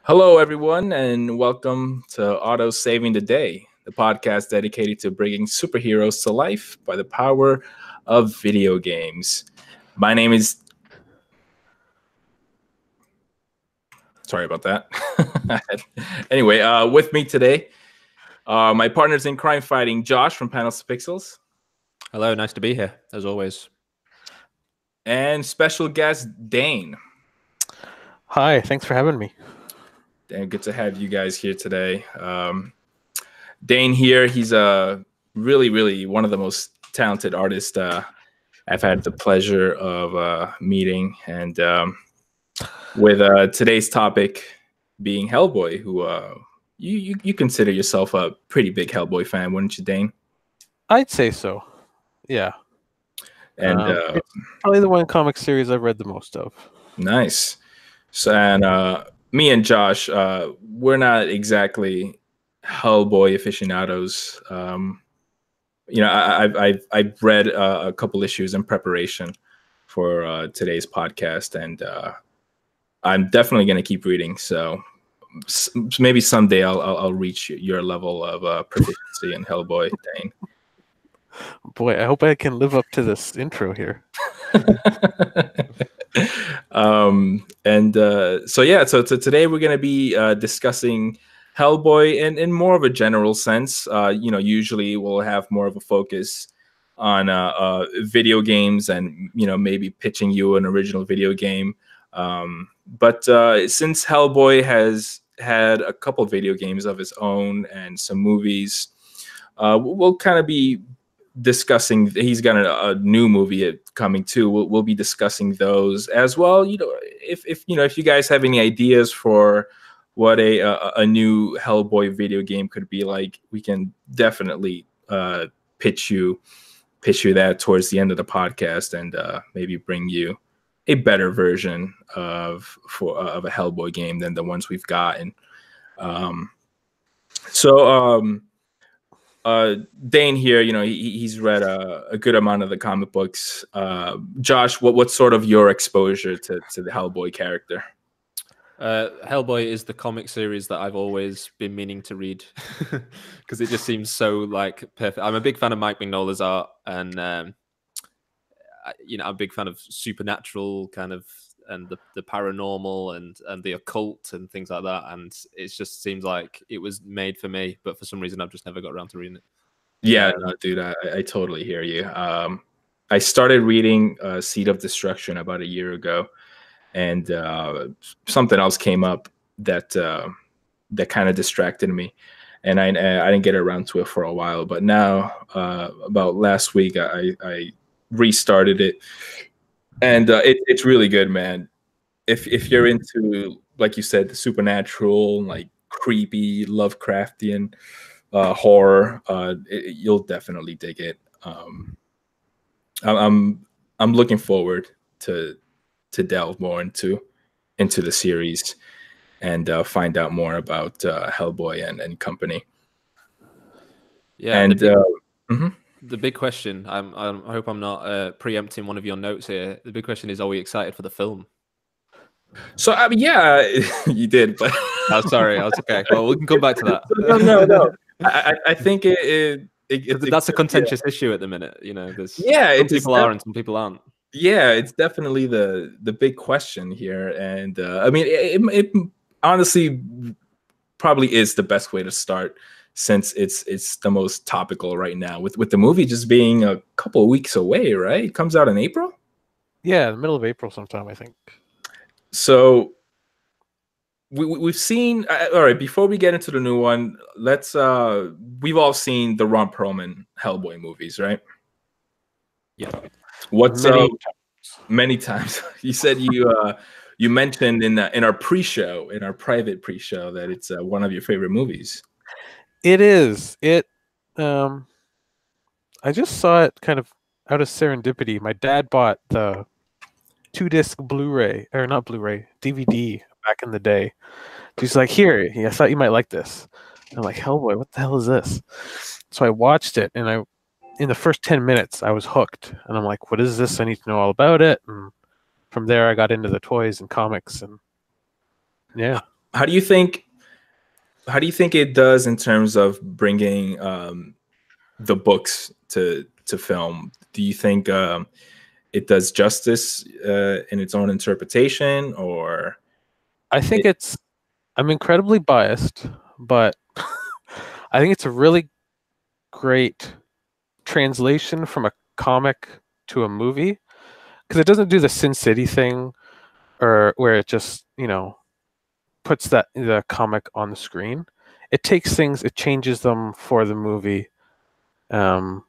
Hello, everyone, and welcome to Autosaving the Day, the podcast dedicated to bringing superheroes to life by the power of video games. My name is. Sorry about that. Anyway, with me today, my partners in crime fighting, Josh from Panels to Pixels. Hello, nice to be here, as always. And special guest, Dane. Hi, thanks for having me. And good to have you guys here today. Dane here, he's really one of the most talented artists I've had the pleasure of meeting. And with today's topic being Hellboy, who you consider yourself a pretty big Hellboy fan, wouldn't you, Dane? I'd say so. Yeah. And it's probably the one comic series I've read the most of. Nice. So, and me and Josh, we're not exactly Hellboy aficionados. I've read a couple issues in preparation for today's podcast, and I'm definitely going to keep reading. So maybe someday I'll reach your level of proficiency in Hellboy, Dane. Boy, I hope I can live up to this intro here. So today we're going to be discussing Hellboy in more of a general sense. Usually we'll have more of a focus on video games and maybe pitching you an original video game. But since Hellboy has had a couple video games of his own and some movies, we'll kind of be discussing. He's got a new movie coming too. We'll be discussing those as well. If you guys have any ideas for what a new Hellboy video game could be like, we can definitely pitch you that towards the end of the podcast, and maybe bring you a better version of a Hellboy game than the ones we've gotten. Dane here, he's read a good amount of the comic books. Josh, what's sort of your exposure to the Hellboy character? Hellboy is the comic series that I've always been meaning to read because it just seems so perfect. I'm a big fan of Mike Mignola's art, and I'm a big fan of supernatural kind of, and the paranormal and the occult and things like that, and it just seems like it was made for me, but for some reason I've just never got around to reading it. Yeah, no, dude, I totally hear you. I started reading Seed of Destruction about a year ago, and something else came up that kind of distracted me, and I didn't get around to it for a while. But now, about last week, I restarted it. And it's really good, man. If you're into, like you said, the supernatural, like creepy Lovecraftian horror, you'll definitely dig it. I'm looking forward to delve more into the series and find out more about Hellboy and company. Yeah, and the big question, I hope I'm not preempting one of your notes here. The big question is, are we excited for the film? So, yeah, you did, but... Oh, sorry, I was okay. Well, we can come back to that. No. I think that's a contentious issue at the minute. Some people are and some people aren't. Yeah, it's definitely the big question here. And I mean, it honestly probably is the best way to start, since it's the most topical right now, with the movie just being a couple of weeks away, right? It comes out in April? Yeah, the middle of April sometime, I think. So we've seen, all right, before we get into the new one, we've all seen the Ron Perlman Hellboy movies, right? Yeah. What's many times. You said you mentioned in our pre-show, in our private pre-show, that it's one of your favorite movies. It is. I just saw it kind of out of serendipity. My dad bought the 2-disc Blu-ray, or not Blu-ray, DVD back in the day. He's like, "Here, I thought you might like this." And I'm like, "Hellboy, what the hell is this?" So I watched it, and in the first 10 minutes, I was hooked. And I'm like, "What is this? I need to know all about it." And from there, I got into the toys and comics, and yeah. how do you think it does in terms of bringing the books to film? Do you think it does justice in its own interpretation, or I think it's. I'm incredibly biased, but I think it's a really great translation from a comic to a movie because it doesn't do the Sin City thing or where it just puts the comic on the screen. It takes things, it changes them for the movie. Um,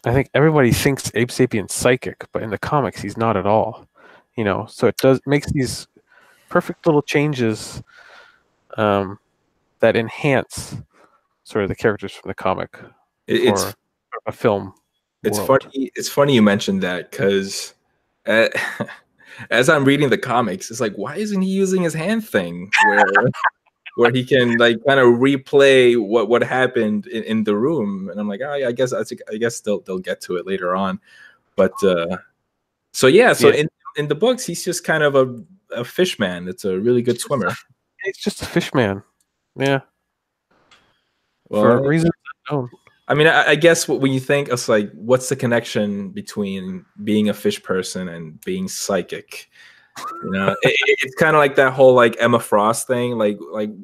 I think everybody thinks Abe Sapien's psychic, but in the comics he's not at all. So it does makes these perfect little changes um, that enhance sort of the characters from the comic it's for a film it's world. funny. It's funny you mentioned that because uh, as I'm reading the comics, it's like, why isn't he using his hand thing where he can like kind of replay what happened in the room? And I'm like, oh, yeah, I guess they'll get to it later on. But so yeah, so Yeah. in the books, he's just kind of a fish man. It's a really good swimmer. He's just a fish man. Yeah. For Well, reasons unknown. I mean, I guess when you think it's like, what's the connection between being a fish person and being psychic? It's kind of like that whole like Emma Frost thing. Like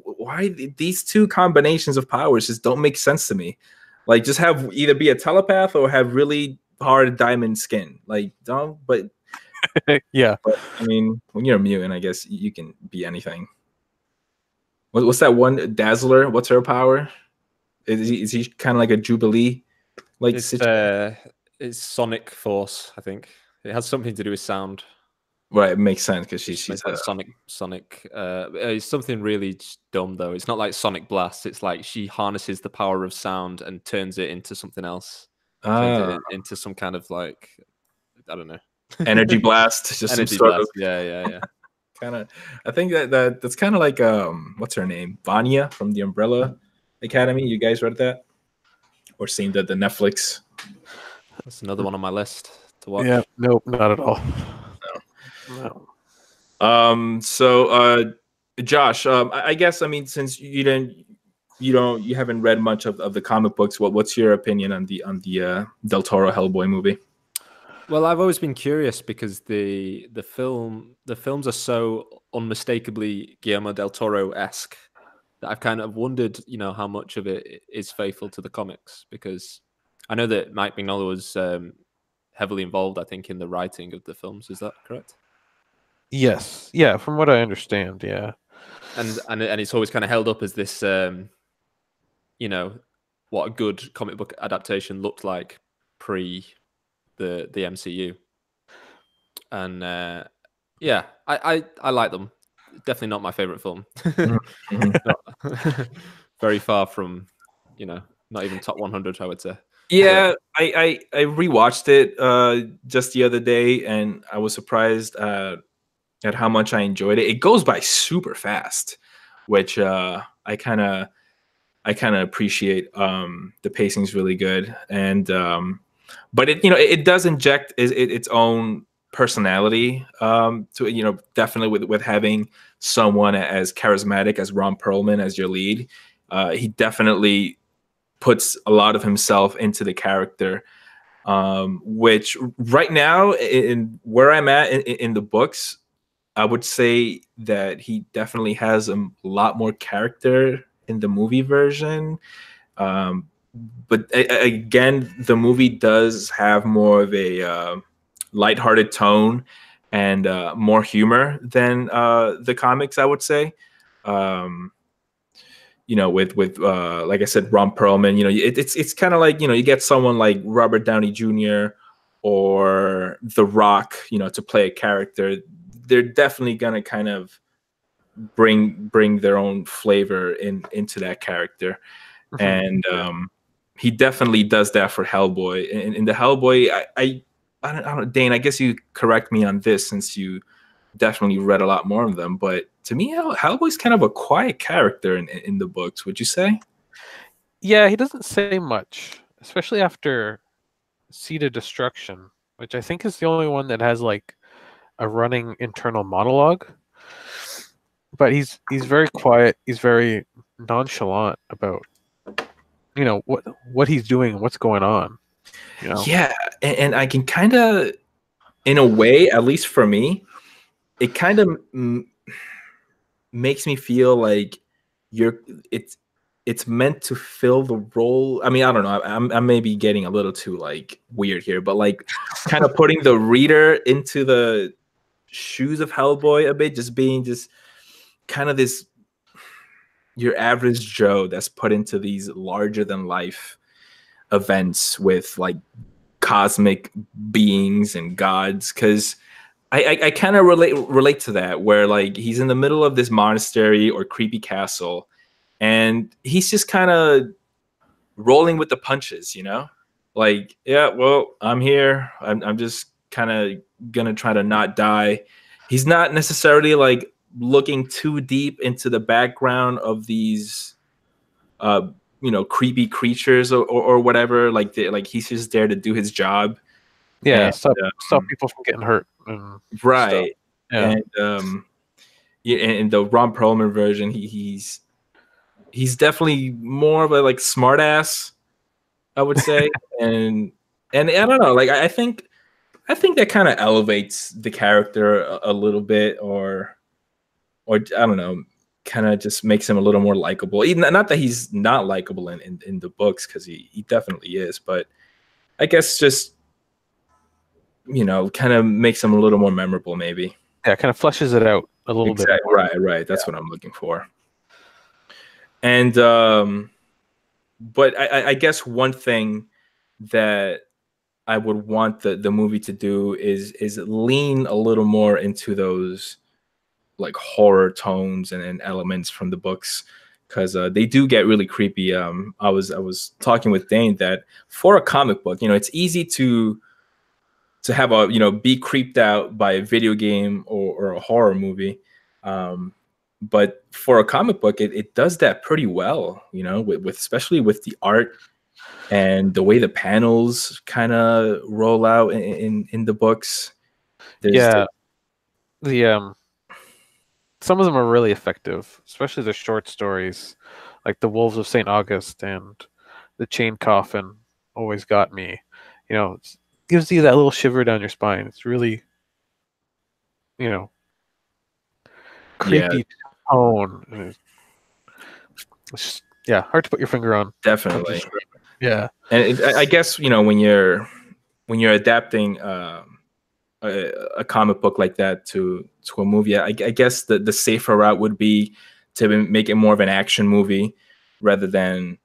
why these two combinations of powers just don't make sense to me. Like, just have either be a telepath or have really hard diamond skin. Like, don't. But Yeah. I mean, when you're a mutant, I guess you can be anything. What's that one Dazzler? What's her power? Is he kind of like a Jubilee? Like It's sonic force, I think. It has something to do with sound. Right, it makes sense because she's like sonic. It's something really dumb though. It's not like Sonic Blast. It's like she harnesses the power of sound and turns it into something else. Turns it into some kind of like, I don't know. Energy blast. Just energy some sort blast. of Yeah. kind of. I think that's kind of like what's her name? Vanya from the Umbrella Academy. You guys read that or seen the Netflix? That's another one on my list to watch. Yeah. Nope, not at all. No. So Josh, I guess, I mean, since you haven't read much of the comic books, what's your opinion on the Del Toro Hellboy movie? Well, I've always been curious because the films are so unmistakably Guillermo del Toro-esque that I've kind of wondered, how much of it is faithful to the comics, because I know that Mike Mignola was heavily involved, I think, in the writing of the films. Is that correct? Yes. Yeah, from what I understand, yeah. And it's always kind of held up as this, what a good comic book adaptation looked like pre the MCU. And yeah, I like them. Definitely not my favorite film. Very far from, not even top 100, I would say. Yeah, I rewatched it just the other day, and I was surprised at how much I enjoyed it. It goes by super fast, which I kind of appreciate. The pacing's really good, and but it does inject its own personality to definitely with having someone as charismatic as Ron Perlman as your lead. He definitely puts a lot of himself into the character, which right now in where I'm at in the books, I would say that he definitely has a lot more character in the movie version. But again, the movie does have more of a lighthearted tone and more humor than the comics, I would say. With like I said, Ron Perlman, it's kind of like, you get someone like Robert Downey Jr. or The Rock, to play a character. They're definitely gonna kind of bring their own flavor into that character. And he definitely does that for Hellboy. In the Hellboy, I don't know, Dane, I guess you correct me on this since you definitely read a lot more of them, but to me, Hellboy's kind of a quiet character in the books, would you say? Yeah, he doesn't say much, especially after Seed of Destruction, which I think is the only one that has like a running internal monologue. but he's very quiet. He's very nonchalant about what he's doing, what's going on. Yeah, and I can kind of, in a way, at least for me, it kind of makes me feel like you're it's meant to fill the role. I mean, I don't know. I may be getting a little too like weird here, but like kind of putting the reader into the shoes of Hellboy a bit, just being just kind of this your average Joe that's put into these larger than life events with like cosmic beings and gods. Because I kind of relate to that, where like he's in the middle of this monastery or creepy castle, and he's just kind of rolling with the punches, you know? Like, yeah, well, I'm here. I'm just kind of gonna try to not die. He's not necessarily like looking too deep into the background of these creepy creatures or whatever. Like he's just there to do his job. Yeah, And stop people from getting hurt and stuff. right. Yeah. And yeah, in the Ron Perlman version, he's definitely more of a like smart ass, I would say. and I don't know, like I think that kind of elevates the character a little bit, or I don't know, kind of just makes him a little more likable. Even not that he's not likable in the books, because he definitely is, but I guess just kind of makes him a little more memorable, maybe. Yeah, kind of fleshes it out a little bit more. Right. That's what I'm looking for. And but I guess one thing that I would want the movie to do is lean a little more into those like horror tones and elements from the books, because they do get really creepy. I was talking with Dane that for a comic book, it's easy to have a be creeped out by a video game or a horror movie. But for a comic book, it does that pretty well, with especially with the art and the way the panels kind of roll out in the books. The some of them are really effective, especially the short stories, like The Wolves of St. August and The Chain Coffin always got me. It gives you that little shiver down your spine. It's really, creepy tone. And it's just, hard to put your finger on. Definitely. Yeah. And I guess, when you're adapting a comic book like that to a movie, I guess the safer route would be to make it more of an action movie rather than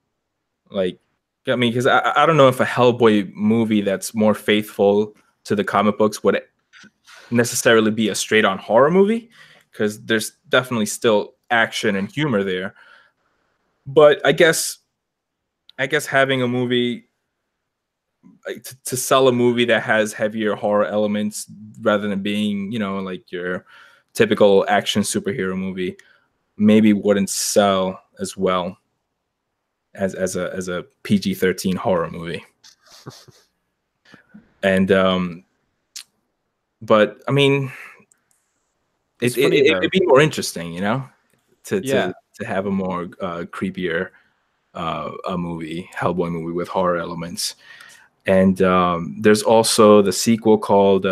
like, I mean, because I don't know if a Hellboy movie that's more faithful to the comic books would necessarily be a straight on horror movie, because there's definitely still action and humor there. But I guess having a movie to sell a movie that has heavier horror elements rather than being, like your typical action superhero movie, maybe wouldn't sell as well as a PG-13 horror movie. And but I mean, it'd be more interesting, to have a more creepier a movie, Hellboy movie with horror elements. And there's also the sequel called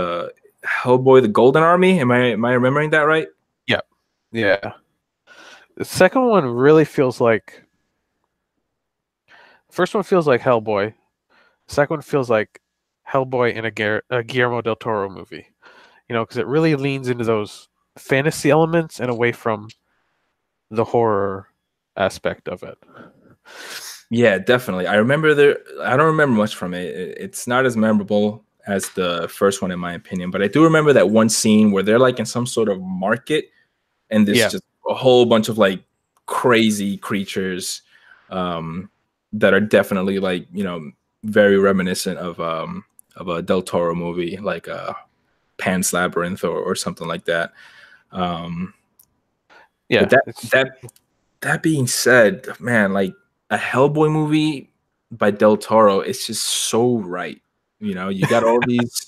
Hellboy: The Golden Army. Am I remembering that right? Yeah. The second one really feels like. The first one feels like Hellboy. The second one feels like Hellboy in a Guillermo del Toro movie. Because it really leans into those fantasy elements and away from the horror aspect of it. Yeah, definitely. I don't remember much from it. It's not as memorable as the first one, in my opinion. But I do remember that one scene where they're like in some sort of market, and there's just a whole bunch of like crazy creatures that are definitely like, very reminiscent of a Del Toro movie, like Pan's Labyrinth or something like that. But that being said, man, like a Hellboy movie by Del Toro, it's just so right. You got all these,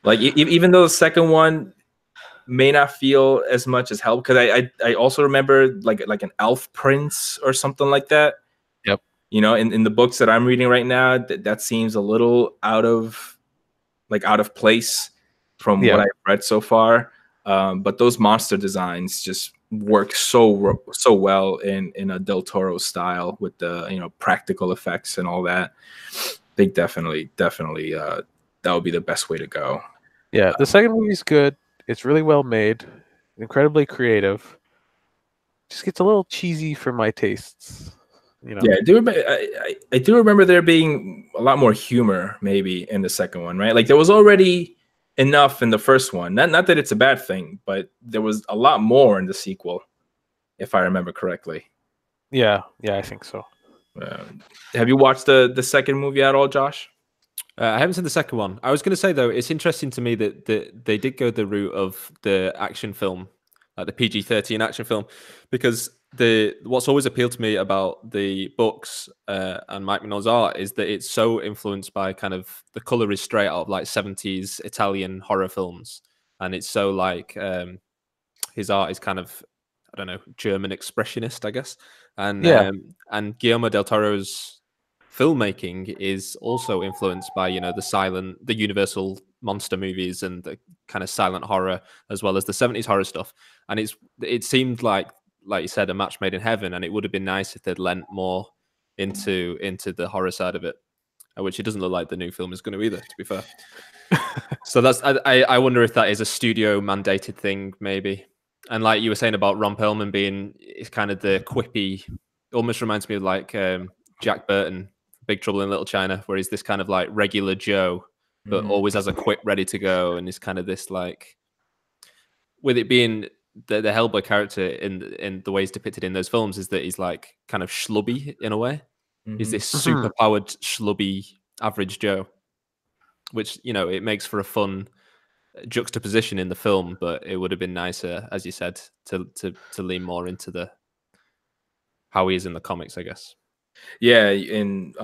like even though the second one may not feel as much as Help, because I also remember like an elf prince or something like that. Yep. You know, in the books that I'm reading right now, that seems a little out of place from what I've read so far. But those monster designs just work so well in a Del Toro style with the, you know, practical effects and all that. They definitely that would be the best way to go. Yeah, the second movie's good. It's really well made, incredibly creative. Just gets a little cheesy for my tastes. You know. Yeah, I do remember there being a lot more humor maybe in the second one, right? Like there was already enough in the first one. Not that it's a bad thing, but there was a lot more in the sequel, if I remember correctly. Yeah, I think so. Have you watched the second movie at all, Josh? I haven't seen the second one. I was going to say though, it's interesting to me that they did go the route of the action film, like the PG-13 action film, because what's always appealed to me about the books and Mike Mignola's art is that it's so influenced by kind of the color is straight out of like 70s Italian horror films, and it's so like his art is kind of, I don't know, German expressionist, I guess, and Guillermo del Toro's filmmaking is also influenced by, you know, the Universal monster movies and the kind of silent horror, as well as the 70s horror stuff. And it seemed like you said, a match made in heaven, and it would have been nice if they'd lent more into the horror side of it, which it doesn't look like the new film is going to either, to be fair. So that's I wonder if that is a studio mandated thing, maybe. And like you were saying about Ron Perlman being, it's kind of the quippy, almost reminds me of like Jack Burton, Big Trouble in Little China, where he's this kind of like regular Joe, but always has a quip ready to go, and is kind of this like, with it being the Hellboy character in the way he's depicted in those films, is that he's like kind of schlubby in a way. He's this super powered schlubby average Joe, which, you know, it makes for a fun juxtaposition in the film, but it would have been nicer, as you said, to lean more into the how he is in the comics, I guess. Yeah, and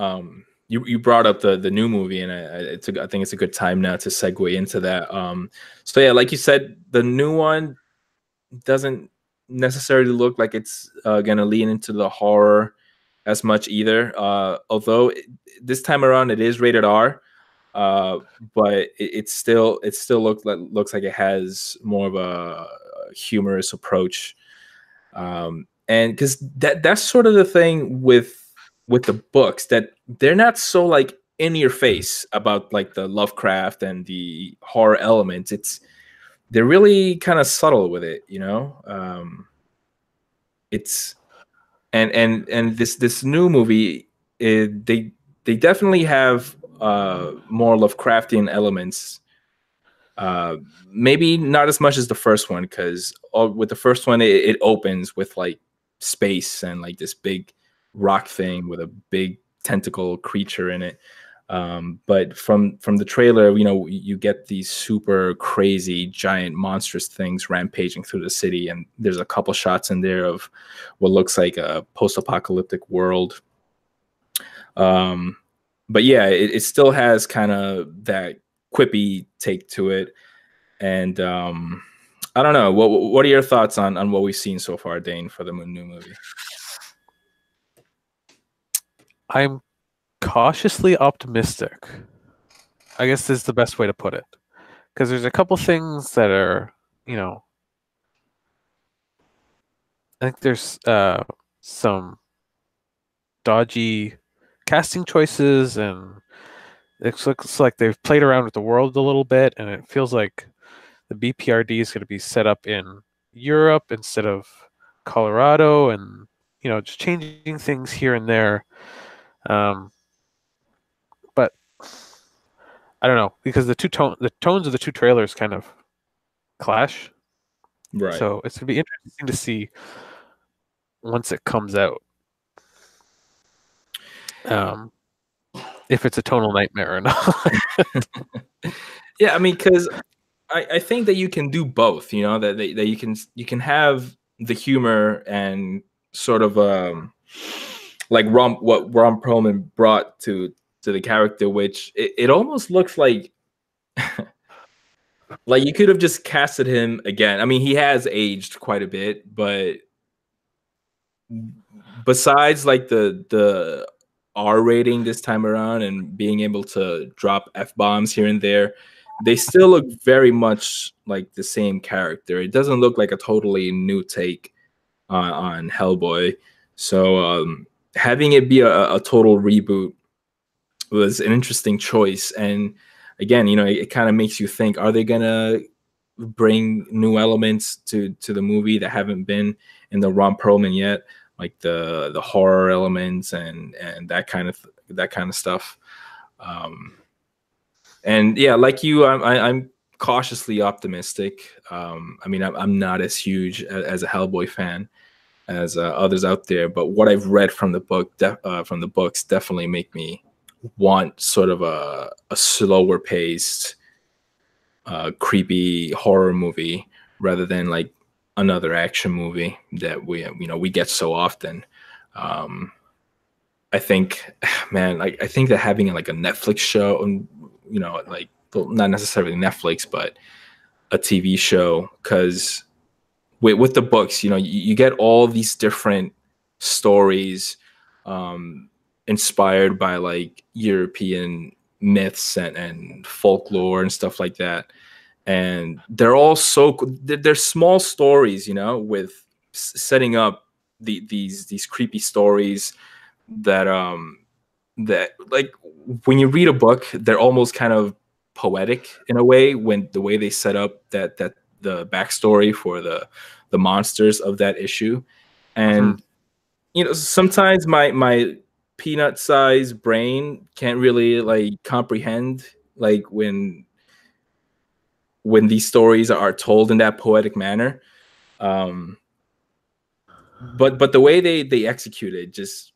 you brought up the new movie, and I think it's a good time now to segue into that. So yeah, like you said, the new one doesn't necessarily look like it's gonna lean into the horror as much either. Although this time around it is rated R, but it still looks like it has more of a humorous approach. And because that's sort of the thing with the books, that they're not so like in your face about like the Lovecraft and the horror elements. They're really kind of subtle with it, you know. It's and this new movie, they definitely have more Lovecraftian elements. Maybe not as much as the first one, because with the first one it opens with like space and like this big rock thing with a big tentacle creature in it. But from the trailer, you know, you get these super crazy giant monstrous things rampaging through the city, and there's a couple shots in there of what looks like a post-apocalyptic world. But yeah, it still has kind of that quippy take to it. And I don't know, what are your thoughts on what we've seen so far, Dane, for the new movie? I'm cautiously optimistic. I guess this is the best way to put it, because there's a couple things that are, you know, I think there's some dodgy casting choices, and it looks like they've played around with the world a little bit, and it feels like the BPRD is going to be set up in Europe instead of Colorado, and, you know, just changing things here and there. But I don't know, because the tones of the two trailers kind of clash. Right. So it's going to be interesting to see once it comes out, if it's a tonal nightmare or not. Yeah, I mean, because I think that you can do both. You know, that you can have the humor and sort of like what Ron Perlman brought to the character, which it almost looks like Like you could have just casted him again. I mean, he has aged quite a bit, but besides like the R rating this time around and being able to drop F bombs here and there, they still look very much like the same character. It doesn't look like a totally new take on Hellboy. So having it be a total reboot was an interesting choice. And again, it kind of makes you think: are they gonna bring new elements to the movie that haven't been in the Ron Perlman yet, like the horror elements and that kind of stuff. And yeah, like you, I'm cautiously optimistic. I mean, I'm not as huge as a Hellboy fan as others out there, but what I've read from the books definitely make me want sort of a slower paced, creepy horror movie rather than like another action movie that we get so often. I think, man, like I think that having like a Netflix show, and like not necessarily Netflix, but a TV show, because with the books, you get all these different stories inspired by like European myths and folklore and stuff like that, and they're all they're small stories, with setting up these creepy stories that like when you read a book, they're almost kind of poetic in a way, when the way they set up that the backstory for the monsters of that issue. And sometimes my peanut sized brain can't really like comprehend like when these stories are told in that poetic manner. But the way they execute it, just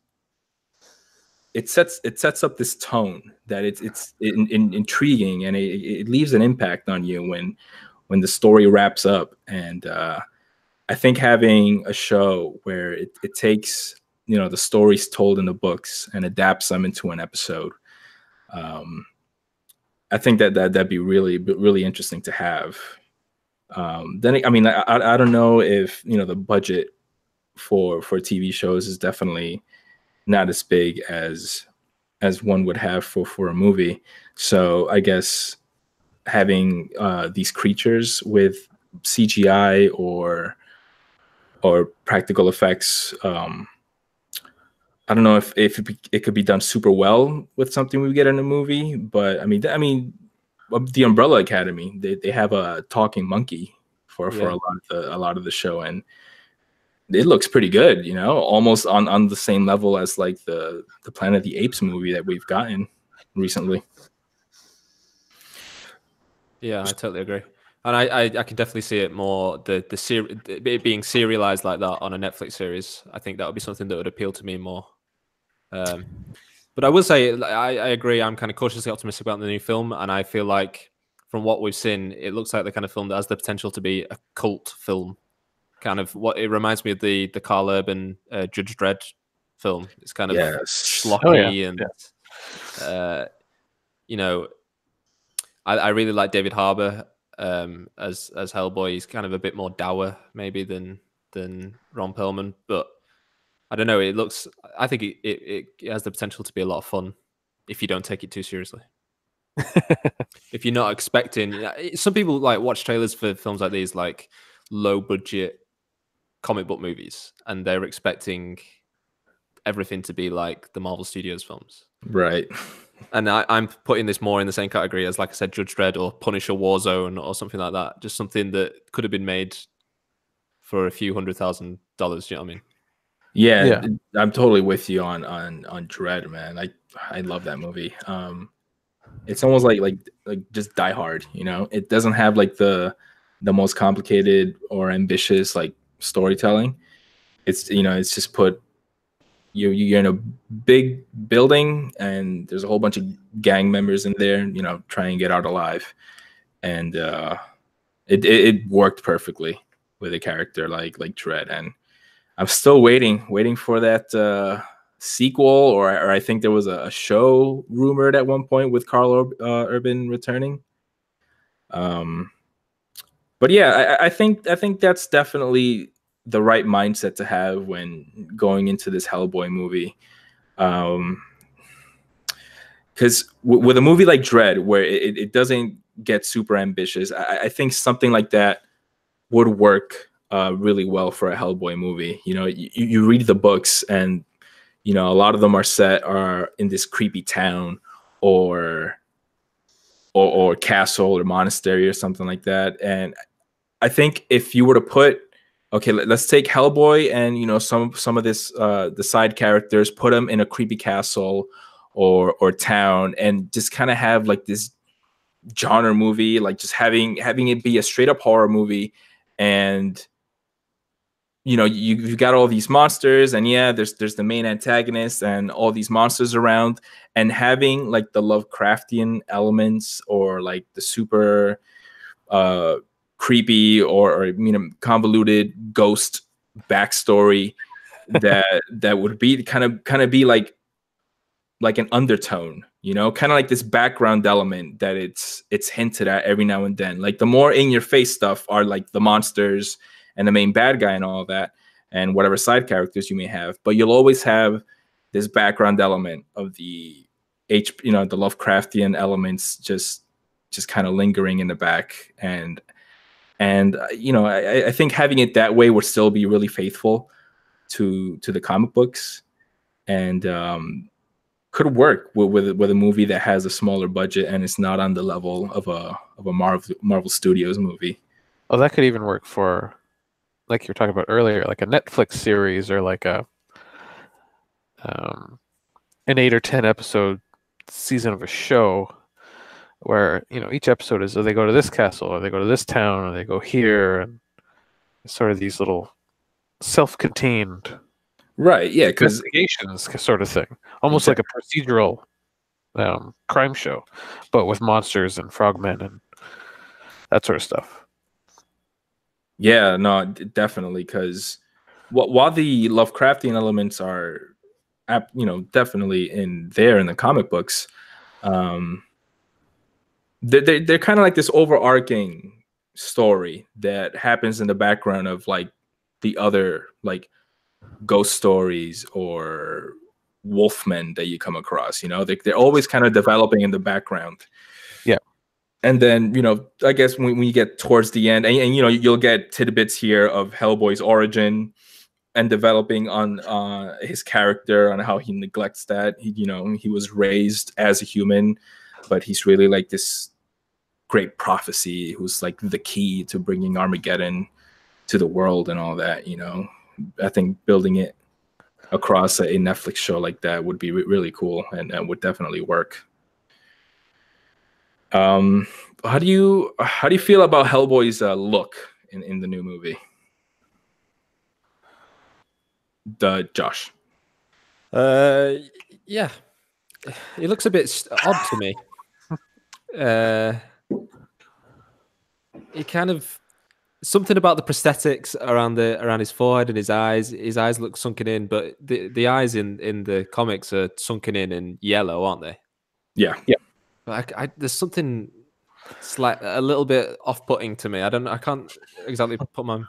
it sets up this tone that it's intriguing, and it leaves an impact on you when the story wraps up. And I think having a show where it takes the stories told in the books and adapts them into an episode, I think that'd be really interesting to have. Then I mean, I don't know if the budget for TV shows is definitely not as big as one would have for a movie. So I guess having these creatures with CGI or practical effects, I don't know if it could be done super well with something we get in a movie. But I mean the Umbrella Academy, they have a talking monkey for a lot of the show, and it looks pretty good, almost on the same level as like the Planet of the Apes movie that we've gotten recently. Yeah, I totally agree. And I can definitely see it more, it being serialized like that on a Netflix series. I think that would be something that would appeal to me more. But I will say, I agree. I'm kind of cautiously optimistic about the new film, and I feel like from what we've seen, it looks like the kind of film that has the potential to be a cult film. Kind of what it reminds me of the Carl Urban Judge Dredd film. It's kind of schlocky and I really like David Harbour as Hellboy. He's kind of a bit more dour maybe than Ron Perlman, but I don't know. I think it has the potential to be a lot of fun if you don't take it too seriously. If you're not expecting, some people like watch trailers for films like these, like low budget comic book movies, and they're expecting everything to be like the Marvel Studios films, right? And I'm putting this more in the same category as, like I said, Judge Dredd or Punisher Warzone or something like that. Just something that could have been made for a few $100,000. You know what I mean? Yeah, I'm totally with you on Dredd, man. I love that movie. It's almost like just Die Hard. It doesn't have like the most complicated or ambitious like storytelling. It's it's just put you're in a big building and there's a whole bunch of gang members in there, trying to get out alive, and it worked perfectly with a character like Dredd. And I'm still waiting for that sequel, or I think there was a show rumored at one point with Carl Urban returning. But yeah, I think that's definitely the right mindset to have when going into this Hellboy movie. Because with a movie like Dread, where it doesn't get super ambitious, I think something like that would work really well for a Hellboy movie. You know, you read the books, and you know a lot of them are in this creepy town or or castle or monastery or something like that. And I think if you were to put, okay, let's take Hellboy and you know some of this the side characters, put them in a creepy castle or town, and just kind of have like this genre movie, like just having it be a straight up horror movie. And you know you've got all these monsters, and yeah, there's the main antagonist and all these monsters around, and having like the Lovecraftian elements or like the super uh creepy or you know convoluted ghost backstory that would be kind of be like an undertone, you know, kind of like this background element that it's hinted at every now and then. Like the more in your face stuff are like the monsters and the main bad guy and all that, and whatever side characters you may have, but you'll always have this background element of the you know, the Lovecraftian elements just kind of lingering in the back. And you know, I think having it that way would still be really faithful to the comic books, and could work with a movie that has a smaller budget and it's not on the level of a Marvel Studios movie. Oh, that could even work for, like you were talking about earlier, like a Netflix series or like a an 8 or 10 episode season of a show where, you know, each episode is, oh, they go to this castle or they go to this town or they go here, and sort of these little self-contained Right, yeah, because investigations sort of thing, almost like a procedural crime show, but with monsters and frogmen and that sort of stuff. yeah, no, definitely, because while the Lovecraftian elements are you know definitely in the comic books, um they're kind of like this overarching story that happens in the background of like the other like ghost stories or wolfmen that you come across. You know, they're always kind of developing in the background. Yeah. And then, you know, I guess when you get towards the end, and you know, you'll get tidbits here of Hellboy's origin and developing on his character, on how he neglects that. You know, he was raised as a human, but he's really like this great prophecy who's like the key to bringing Armageddon to the world and all that. You know, I think building it across a Netflix show like that would be really cool, and would definitely work. How do you feel about Hellboy's look in the new movie? Josh. Yeah, it looks a bit odd to me. It kind of, something about the prosthetics around his forehead and his eyes. His eyes look sunken in, but the eyes in the comics are sunken in yellow, aren't they? Yeah. But there's something a little bit off-putting to me. I can't exactly put my.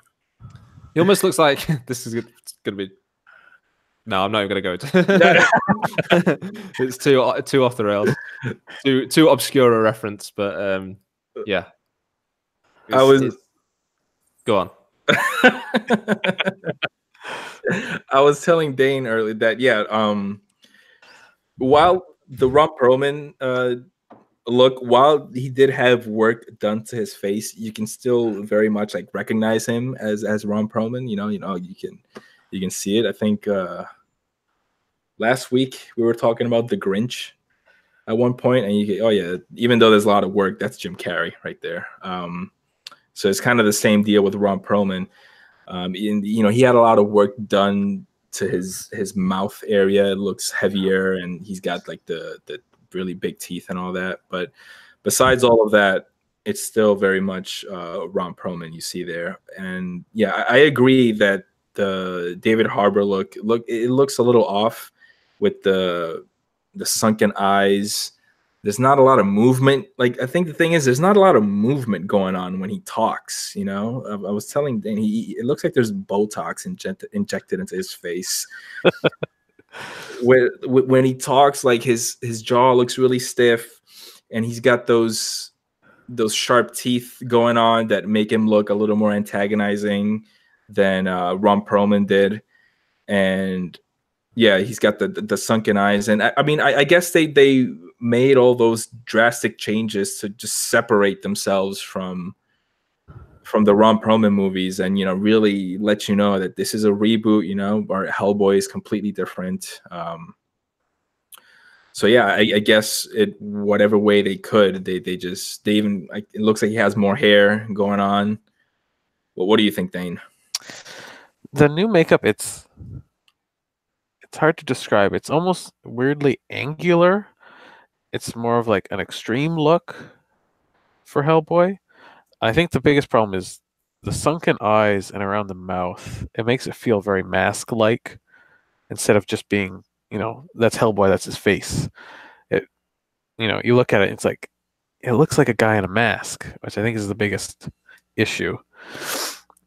He almost looks like this is gonna be. No, I'm not even gonna go into. It's too off the rails, too obscure a reference. But yeah, go on. I was telling Dane earlier that while the Ron Perlman look, while he did have work done to his face, you can still very much like recognize him as Ron Perlman. You know, you can see it. I think last week we were talking about The Grinch at one point, and oh yeah, even though there's a lot of work, that's Jim Carrey right there. So it's kind of the same deal with Ron Perlman. You know, he had a lot of work done to his mouth area. It looks heavier, and he's got like the really big teeth and all that. But besides all of that, it's still very much Ron Perlman you see there. And yeah, I agree that the David Harbour look it looks a little off with the sunken eyes there's not a lot of movement. Like, I think the thing is, there's not a lot of movement going on when he talks. You know, I was telling Dan, it looks like there's Botox injected into his face. When he talks, like his jaw looks really stiff, and he's got those sharp teeth going on that make him look a little more antagonizing than Ron Perlman did. And yeah, he's got the sunken eyes. And I mean, I guess they made all those drastic changes to just separate themselves from the Ron Perlman movies, and really let you know that this is a reboot. Our Hellboy is completely different. So yeah, I guess whatever way they could, they even, it looks like he has more hair going on. Well, what do you think, Dane? The new makeup, it's hard to describe. It's almost weirdly angular. It's more of like an extreme look for Hellboy. I think the biggest problem is the sunken eyes and around the mouth. It makes it feel very mask-like instead of just being, that's Hellboy, that's his face. You look at it, it's like, it looks like a guy in a mask, which I think is the biggest issue.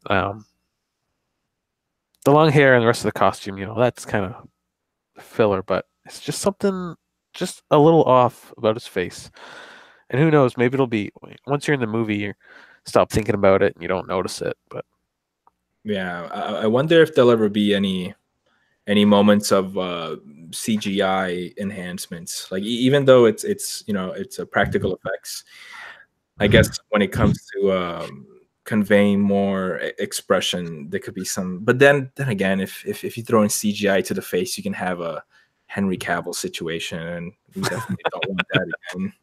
The long hair and the rest of the costume, that's kind of filler, but it's just something just a little off about his face. And who knows, maybe it'll be, once you're in the movie, you stop thinking about it and you don't notice it. But yeah, I wonder if there'll ever be any moments of CGI enhancements. Like, even though it's a practical effects, I guess when it comes to conveying more expression, there could be some. But then again, if you throw in CGI to the face, you can have a Henry Cavill situation, and we definitely don't want that again.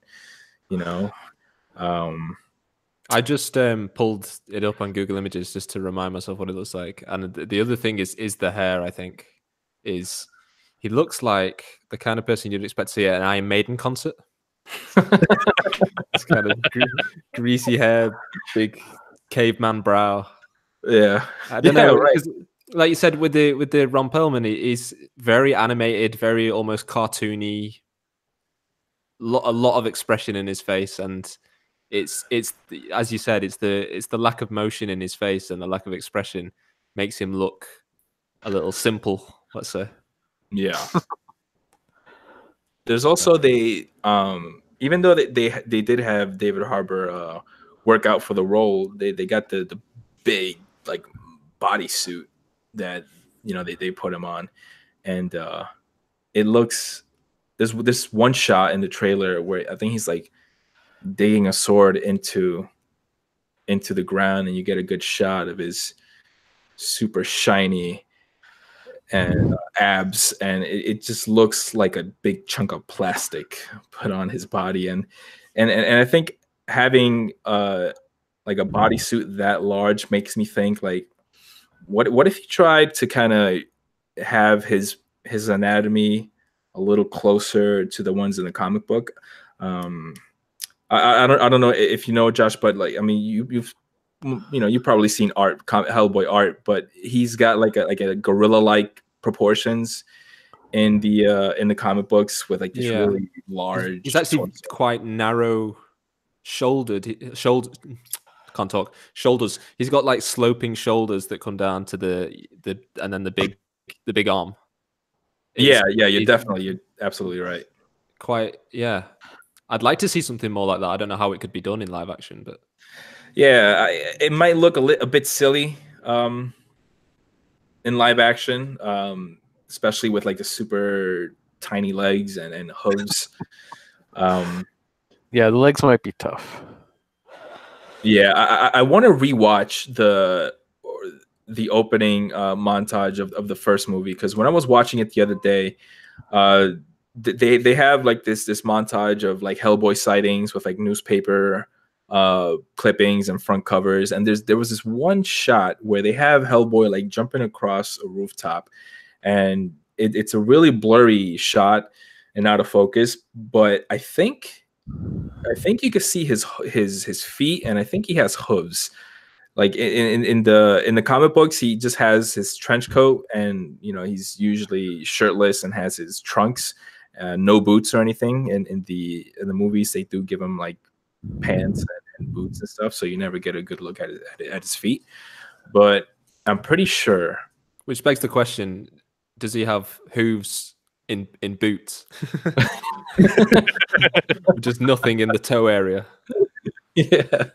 I just pulled it up on Google Images just to remind myself what it looks like. And the other thing is the hair. I think he looks like the kind of person you'd expect to see at an Iron Maiden concert. It's kind of greasy hair, big caveman brow. Yeah, I don't know. Right. Like you said, with the Ron Perlman, he's very animated, very almost cartoony. A lot of expression in his face, and it's as you said, it's the lack of motion in his face and the lack of expression makes him look a little simple, let's say. Yeah. There's also even though they did have David Harbour work out for the role, they got the big like bodysuit that they put him on, and it looks. There's this one shot in the trailer where I think he's like digging a sword into the ground, and you get a good shot of his super shiny and abs, and it just looks like a big chunk of plastic put on his body, and I think having like a bodysuit that large makes me think like, what if he tried to kind of have his anatomy a little closer to the ones in the comic book. I don't know if you know, Josh, but like, I mean, you've probably seen Hellboy art, but he's got like a gorilla-like proportions in the comic books with like this really large. He's actually quite narrow shouldered. Can't talk. Shoulders. He's got like sloping shoulders that come down to the and then the big arm. You're absolutely right. Quite, yeah. I'd like to see something more like that. I don't know how it could be done in live action, but yeah, it might look a bit silly in live action, especially with like the super tiny legs and hooves. Yeah, the legs might be tough. Yeah, I want to rewatch the opening montage of the first movie, because when I was watching it the other day, they have like this montage of like Hellboy sightings with like newspaper clippings and front covers, and there was this one shot where they have Hellboy like jumping across a rooftop, and it's a really blurry shot and out of focus, but I think you can see his feet, and I think he has hooves. Like in the comic books, he just has his trench coat, and he's usually shirtless and has his trunks. no boots or anything. In the movies, they do give him like pants and boots and stuff, so you never get a good look at his feet. But I'm pretty sure. Which begs the question: does he have hooves in boots? Just nothing in the toe area. Yeah.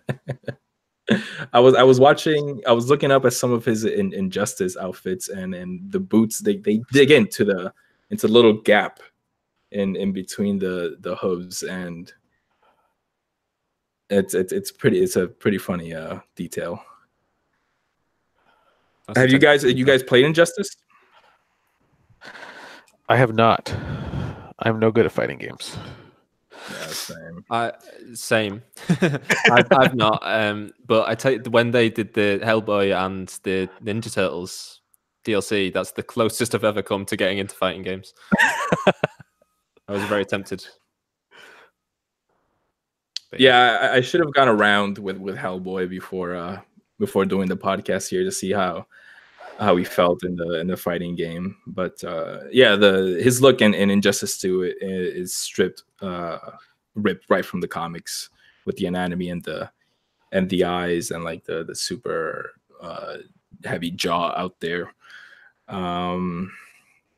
I was looking up at some of his Injustice outfits, and the boots they dig into the little gap in between the hooves, and it's a pretty funny detail. Have you guys played Injustice? I have not. I'm no good at fighting games. Yeah, same. Same. I've not. But I tell you, when they did the Hellboy and the Ninja Turtles DLC, that's the closest I've ever come to getting into fighting games. I was very tempted. But yeah, I should have gone around with Hellboy before doing the podcast here to see how he felt in the fighting game. But yeah, his look in Injustice 2 is ripped right from the comics, with the anatomy and the eyes and like the super heavy jaw out there.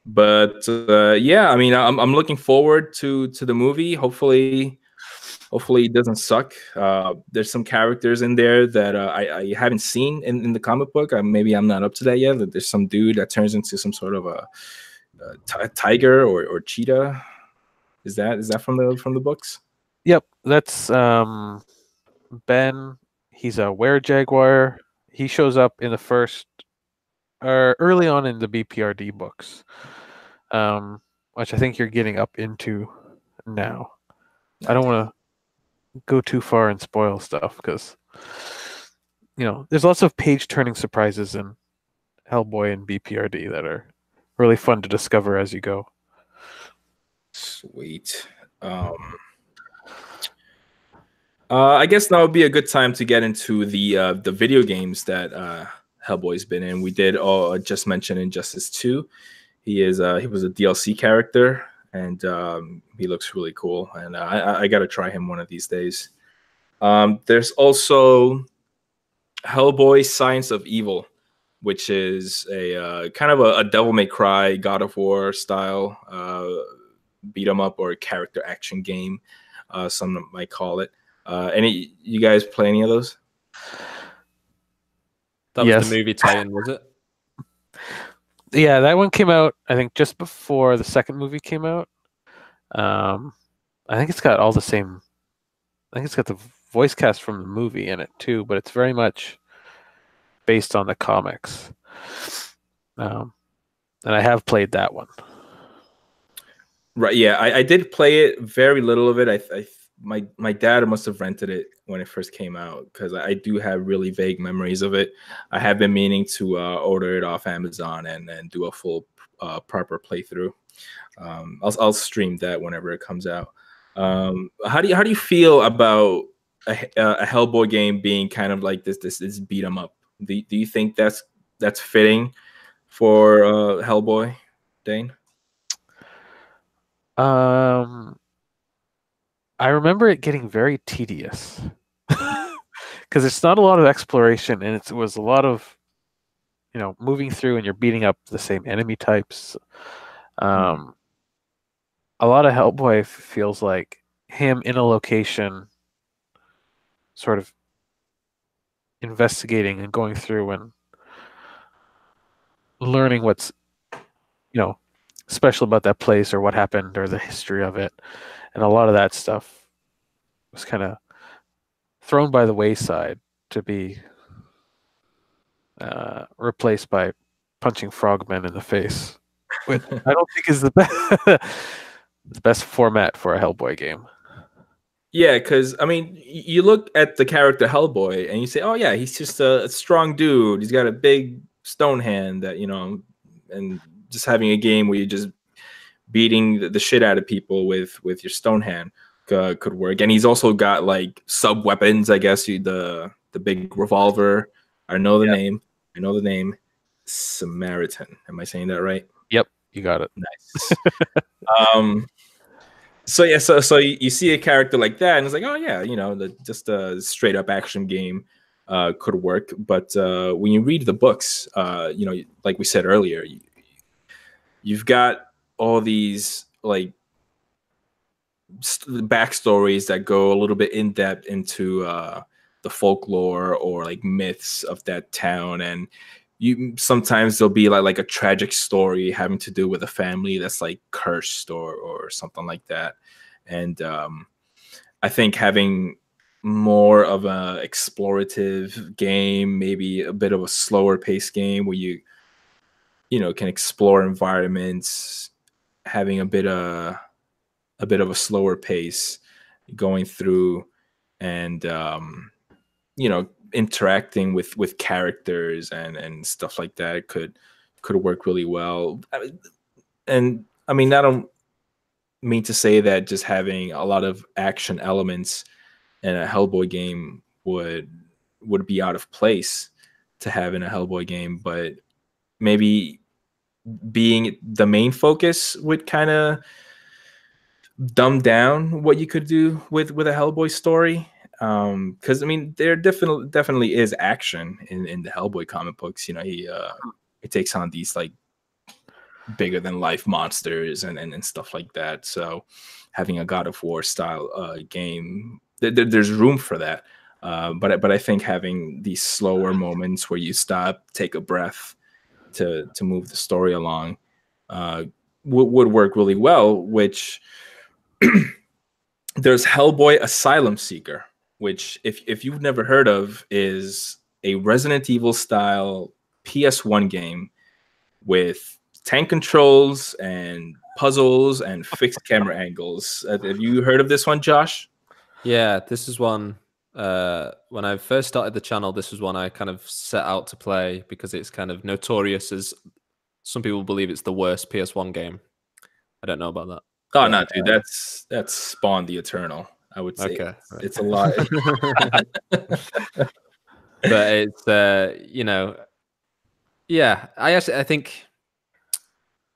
But yeah, I mean, I'm looking forward to the movie. Hopefully it doesn't suck. There's some characters in there that I haven't seen in the comic book. Maybe I'm not up to that yet. There's some dude that turns into some sort of a tiger or cheetah. Is that from the books? Yep, that's Ben. He's a were-jaguar. He shows up in the first, or early on in the BPRD books, which I think you're getting up into now. I don't want to go too far and spoil stuff because, there's lots of page-turning surprises in Hellboy and BPRD that are really fun to discover as you go. Sweet. I guess now would be a good time to get into the video games that Hellboy's been in. We did just mention Injustice 2. He was a DLC character, and he looks really cool. And I got to try him one of these days. There's also Hellboy: Science of Evil, which is a kind of a Devil May Cry, God of War style beat 'em up or character action game. Some might call it. You guys play any of those? That was the movie tie-in, was it? Yeah, that one came out, I think, just before the second movie came out. I think it's got all the same. I think it's got the voice cast from the movie in it too, but it's very much based on the comics. And I have played that one. Right. Yeah, I did play it. Very little of it. My dad must have rented it when it first came out because I do have really vague memories of it. I have been meaning to order it off Amazon and do a full proper playthrough. I'll stream that whenever it comes out. How do you feel about a Hellboy game being kind of like this beat 'em up? Do you think that's fitting for Hellboy, Dane? I remember it getting very tedious because it's not a lot of exploration, and it was a lot of moving through, and you're beating up the same enemy types. A lot of Hellboy feels like him in a location, sort of investigating and going through and learning what's special about that place or what happened or the history of it. And a lot of that stuff was kind of thrown by the wayside to be replaced by punching frogmen in the face, which I don't think is the best format for a Hellboy game. Yeah, because I mean, you look at the character Hellboy and you say, "Oh yeah, he's just a strong dude. He's got a big stone hand that and just having a game where you're just beating the shit out of people with your stone hand could work." And he's also got like sub weapons, I guess. The big revolver. I know the name. Samaritan. Am I saying that right? Yep, you got it. Nice. So yeah, so you see a character like that, and it's like, oh yeah, just a straight up action game could work. But when you read the books, like we said earlier, you've got all these like backstories that go a little bit in depth into the folklore or like myths of that town, and you sometimes there'll be like a tragic story having to do with a family that's like cursed or something like that. And I think having more of a explorative game, maybe a bit of a slower paced game where you can explore environments, having a bit of a slower pace going through and interacting with characters and stuff like that could work really well. And I mean, I don't mean to say that just having a lot of action elements in a Hellboy game would be out of place to have in a Hellboy game, but maybe being the main focus would kind of dumb down what you could do with a Hellboy story. Because I mean, there definitely is action in the Hellboy comic books. He takes on these like bigger than life monsters and stuff like that. So having a God of War style game, there's room for that. But I think having these slower moments where you stop, take a breath to move the story along would work really well. Which there's Hellboy Asylum Seeker, which if you've never heard of, is a Resident Evil style PS1 game with tank controls and puzzles and fixed camera angles. Have you heard of this one, Josh? Yeah, this is one. When I first started the channel, this was one I kind of set out to play because it's kind of notorious as some people believe it's the worst PS1 game. I don't know about that. Oh no, dude, that's Spawn the Eternal. I would say okay, it's a lot. But it's yeah. I think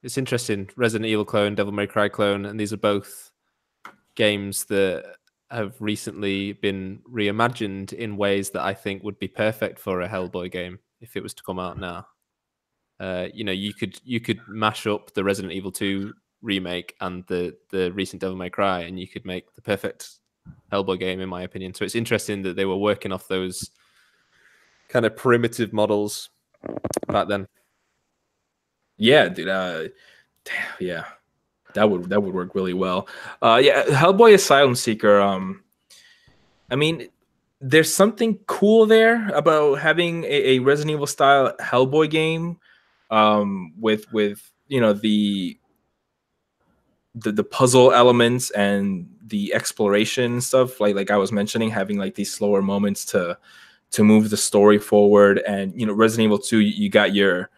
it's interesting. Resident Evil clone, Devil May Cry clone, and these are both games that have recently been reimagined in ways that I think would be perfect for a Hellboy game if it was to come out now. You could mash up the Resident Evil 2 remake and the recent Devil May Cry, and you could make the perfect Hellboy game, in my opinion. So it's interesting that they were working off those kind of primitive models back then. Yeah, dude. Yeah, that would work really well. Yeah, Hellboy Asylum Seeker. I mean, there's something cool there about having a Resident Evil style Hellboy game, with the puzzle elements and the exploration stuff. Like I was mentioning, having like these slower moments to move the story forward. And Resident Evil 2, you got your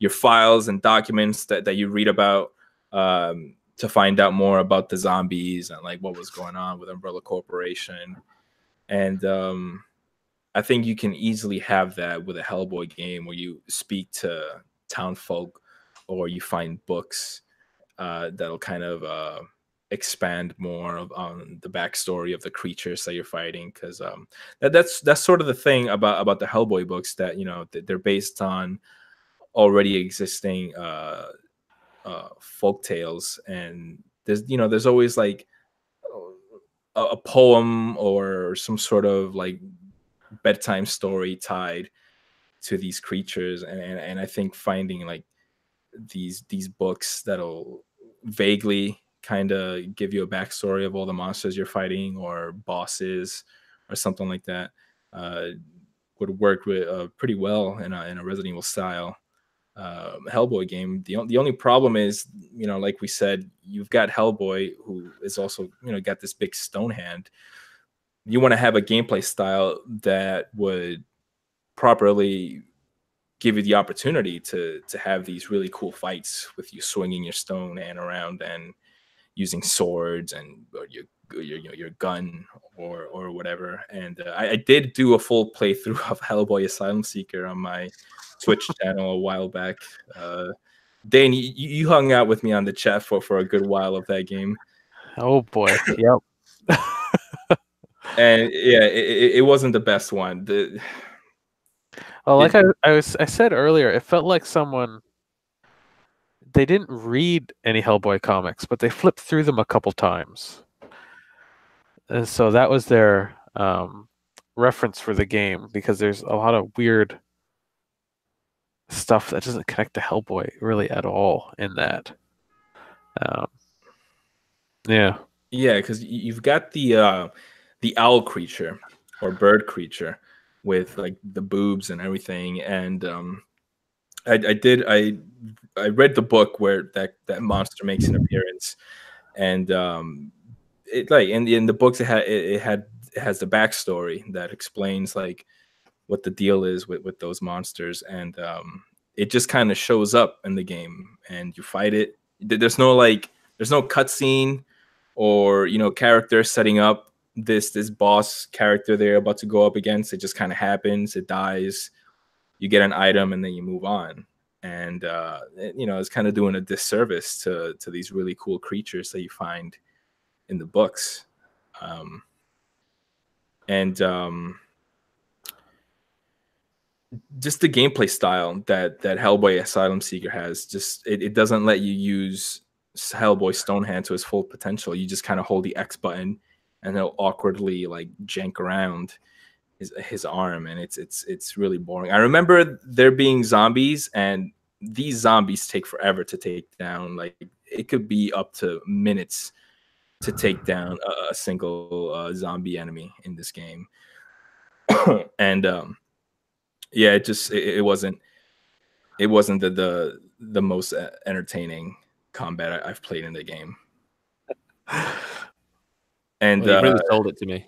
files and documents that you read about to find out more about the zombies and like what was going on with Umbrella Corporation. And I think you can easily have that with a Hellboy game where you speak to townfolk or you find books that'll kind of expand more on the backstory of the creatures that you're fighting. Because that's sort of the thing about the Hellboy books, that they're based on already existing folk tales, and there's always like a poem or some sort of like bedtime story tied to these creatures, and I think finding like these books that'll vaguely kind of give you a backstory of all the monsters you're fighting or bosses or something like that would work pretty well in a Resident Evil style Hellboy game. The only problem is, like we said, you've got Hellboy, who is also got this big stone hand. You want to have a gameplay style that would properly give you the opportunity to have these really cool fights with you swinging your stone hand around and using swords and your gun or whatever. And I did do a full playthrough of Hellboy Asylum Seeker on my Twitch channel a while back. Dane, you hung out with me on the chat for a good while of that game. Oh boy. Yep. And yeah, it wasn't the best one. Well, like It, I said earlier, it felt like someone they didn't read any Hellboy comics, but they flipped through them a couple times, and so that was their reference for the game because there's a lot of weird stuff that doesn't connect to Hellboy really at all in that. Um, yeah. yeah, because you've got the owl creature or bird creature with like the boobs and everything, and I read the book where that monster makes an appearance, and it like in the books it has the backstory that explains like what the deal is with those monsters, and it just kind of shows up in the game and you fight it. There's no cutscene or character setting up this boss character they're about to go up against. It just kind of happens. It dies. You get an item and then you move on. And it's kind of doing a disservice to these really cool creatures that you find in the books. And just the gameplay style that Hellboy Asylum Seeker has, just it doesn't let you use Hellboy Stonehand to his full potential. You just kind of hold the X button and he'll awkwardly like jank around his arm, and it's really boring. I remember there being zombies, and these zombies take forever to take down. Like it could be up to minutes to take down a single zombie enemy in this game. And yeah, it wasn't the most entertaining combat I've played in the game. And Well, you really sold it to me.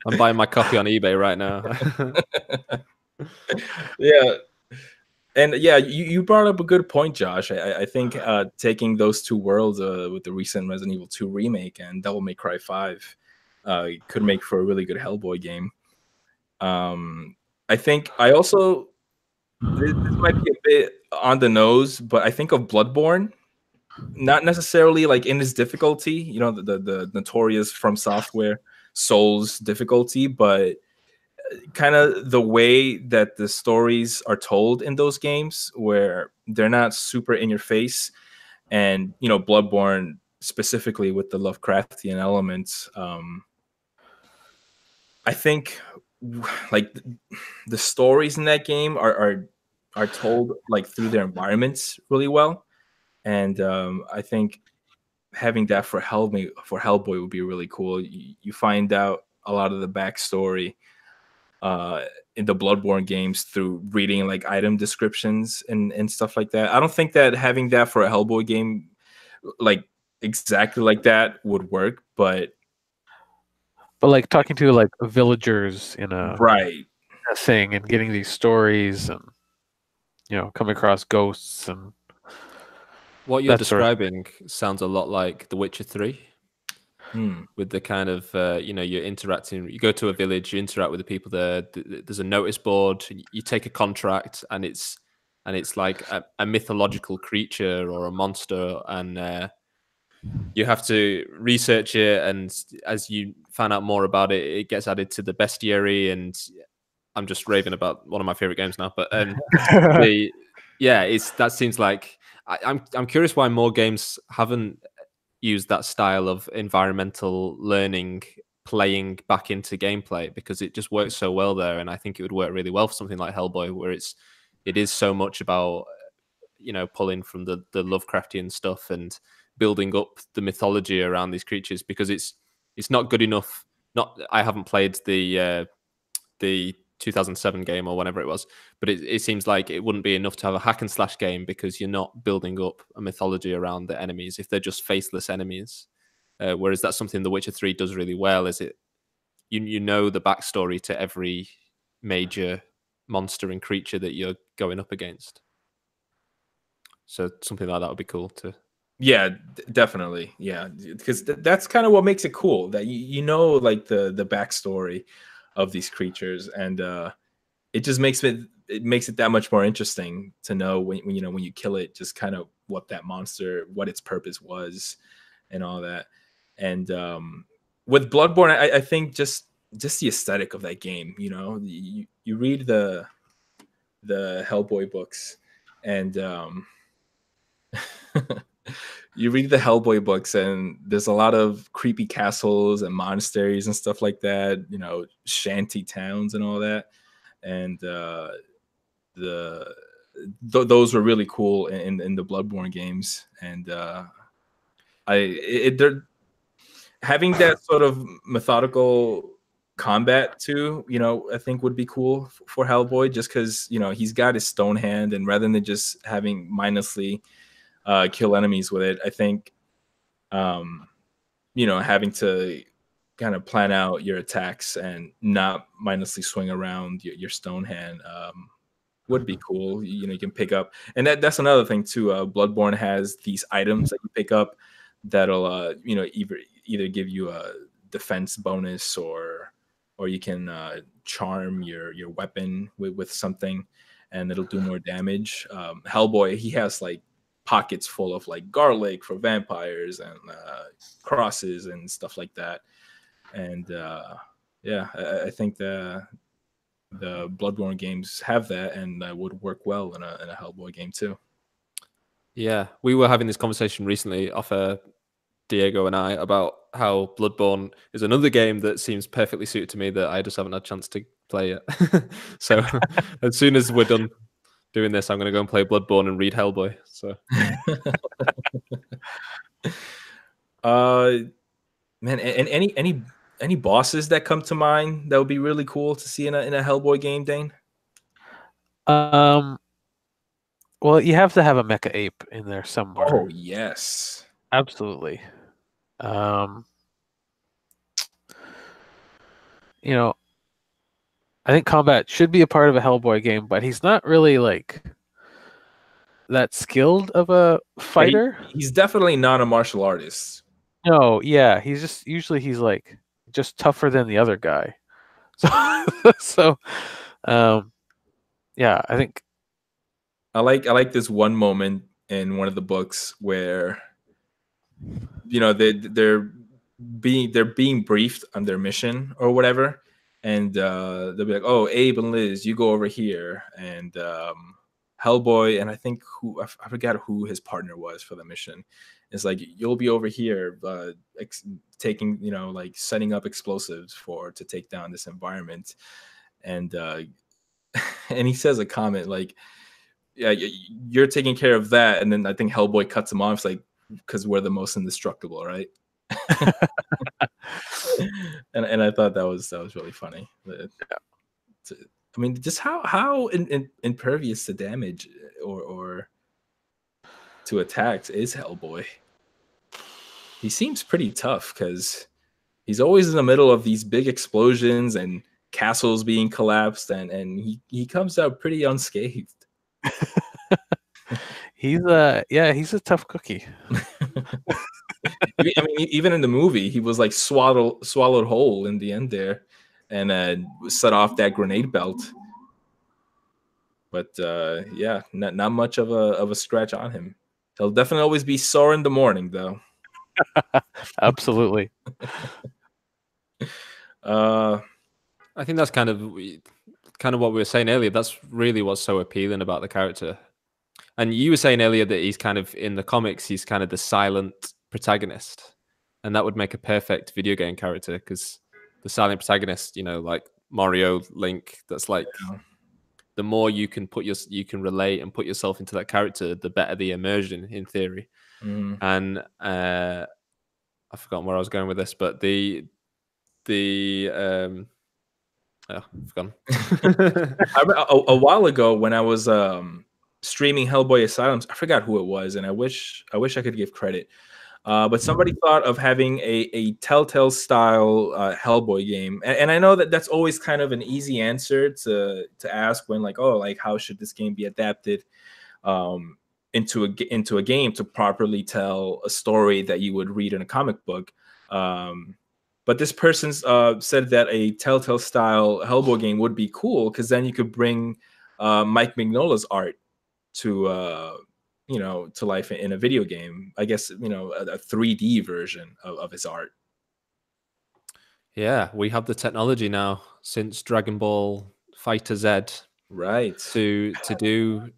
I'm buying my copy on eBay right now. yeah, and yeah, you brought up a good point, Josh. I think taking those two worlds with the recent Resident Evil 2 remake and Devil May Cry 5 could make for a really good Hellboy game. I think I also this might be a bit on the nose, but I think of Bloodborne, not necessarily like in its difficulty, the notorious From Software Souls difficulty, but kind of the way that the stories are told in those games, where they're not super in your face. And Bloodborne specifically with the Lovecraftian elements, I think like the stories in that game are told like through their environments really well. And I think having that for Hellboy would be really cool. You find out a lot of the backstory in the Bloodborne games through reading like item descriptions and stuff like that. I don't think that having that for a Hellboy game like exactly like that would work, but like talking to like villagers in a right. thing and getting these stories and coming across ghosts and what you're that sort of describing sounds a lot like The Witcher 3. With the kind of you're interacting, you go to a village, you interact with the people there, there's a notice board, you take a contract, and it's like a mythological creature or a monster, and you have to research it, and as you find out more about it, it gets added to the bestiary. And I'm just raving about one of my favorite games now, but that seems like I'm curious why more games haven't use that style of environmental learning playing back into gameplay, because it just works so well there. And I think it would work really well for something like Hellboy, where it is so much about pulling from the Lovecraftian stuff and building up the mythology around these creatures, because it's not good enough. I haven't played the 2007 game or whenever it was, but it seems like it wouldn't be enough to have a hack and slash game, because you're not building up a mythology around the enemies if they're just faceless enemies. Whereas that's something The Witcher 3 does really well, is it you know the backstory to every major monster and creature that you're going up against. So something like that would be cool to. Yeah, definitely. Yeah, because that's kind of what makes it cool, that like the backstory of these creatures. And it just makes it that much more interesting to know when you kill it, just kind of what that monster, what its purpose was, and all that. And with Bloodborne, I think just the aesthetic of that game. You read the Hellboy books, and you read the Hellboy books, and there's a lot of creepy castles and monasteries and stuff like that. Shanty towns and all that, and those were really cool in the Bloodborne games. And they're having that sort of methodical combat too, I think would be cool for Hellboy, just because he's got his stone hand, and rather than just having mindlessly kill enemies with it, I think having to kind of plan out your attacks and not mindlessly swing around your stone hand would be cool. You can pick up, and that's another thing too. Bloodborne has these items that you pick up that'll either give you a defense bonus, or you can charm your weapon with something, and it'll do more damage. Hellboy, he has like pockets full of like garlic for vampires, and crosses and stuff like that. And yeah, I think the Bloodborne games have that, and would work well in a Hellboy game too. Yeah, we were having this conversation recently off Diego and I about how Bloodborne is another game that seems perfectly suited to me that I just haven't had a chance to play yet. So as soon as we're done doing this, I'm going to go and play Bloodborne and read Hellboy. So, man, and any bosses that come to mind that would be really cool to see in a Hellboy game, Dane? Well, you have to have a mecha ape in there somewhere. Oh yes, absolutely. I think combat should be a part of a Hellboy game, but he's not really like that skilled of a fighter. He's definitely not a martial artist. No, yeah, he's just he's like just tougher than the other guy. So, yeah, I think I like this one moment in one of the books where they're being briefed on their mission or whatever, and they'll be like, "Oh, Abe and Liz, you go over here," and Hellboy, and I think I forgot who his partner was for the mission. It's like, you'll be over here taking, like setting up explosives to take down this environment. And and he says a comment like, yeah, you're taking care of that. And then I think Hellboy cuts him off. It's like, because we're the most indestructible, right? and I thought that was really funny. I mean, just how impervious to damage or to attacks is Hellboy. He seems pretty tough because he's always in the middle of these big explosions and castles being collapsed, and he comes out pretty unscathed. He's a tough cookie. I mean, even in the movie, he was like swallowed whole in the end there, and set off that grenade belt. But yeah, not much of a scratch on him. He'll definitely always be sore in the morning, though. Absolutely. I think that's kind of what we were saying earlier. That's really what's so appealing about the character. And you were saying earlier that he's kind of, in the comics, he's kind of the silent protagonist, and that would make a perfect video game character, because the silent protagonist, like Mario, Link, that's like, the more you can you can relate and put yourself into that character, the better the immersion, in theory. And I've forgotten where I was going with this, but I've forgotten. A while ago, when I was streaming Hellboy Asylums, I forgot who it was, and I wish I could give credit. But somebody thought of having a Telltale style Hellboy game, and I know that that's always kind of an easy answer to ask when, like, oh, like, how should this game be adapted into a game to properly tell a story that you would read in a comic book. But this person said that a Telltale style Hellboy game would be cool because then you could bring Mike Mignola's art to to life in a video game. I guess a 3D version of his art. Yeah, we have the technology now since Dragon Ball Fighter Z, right? To do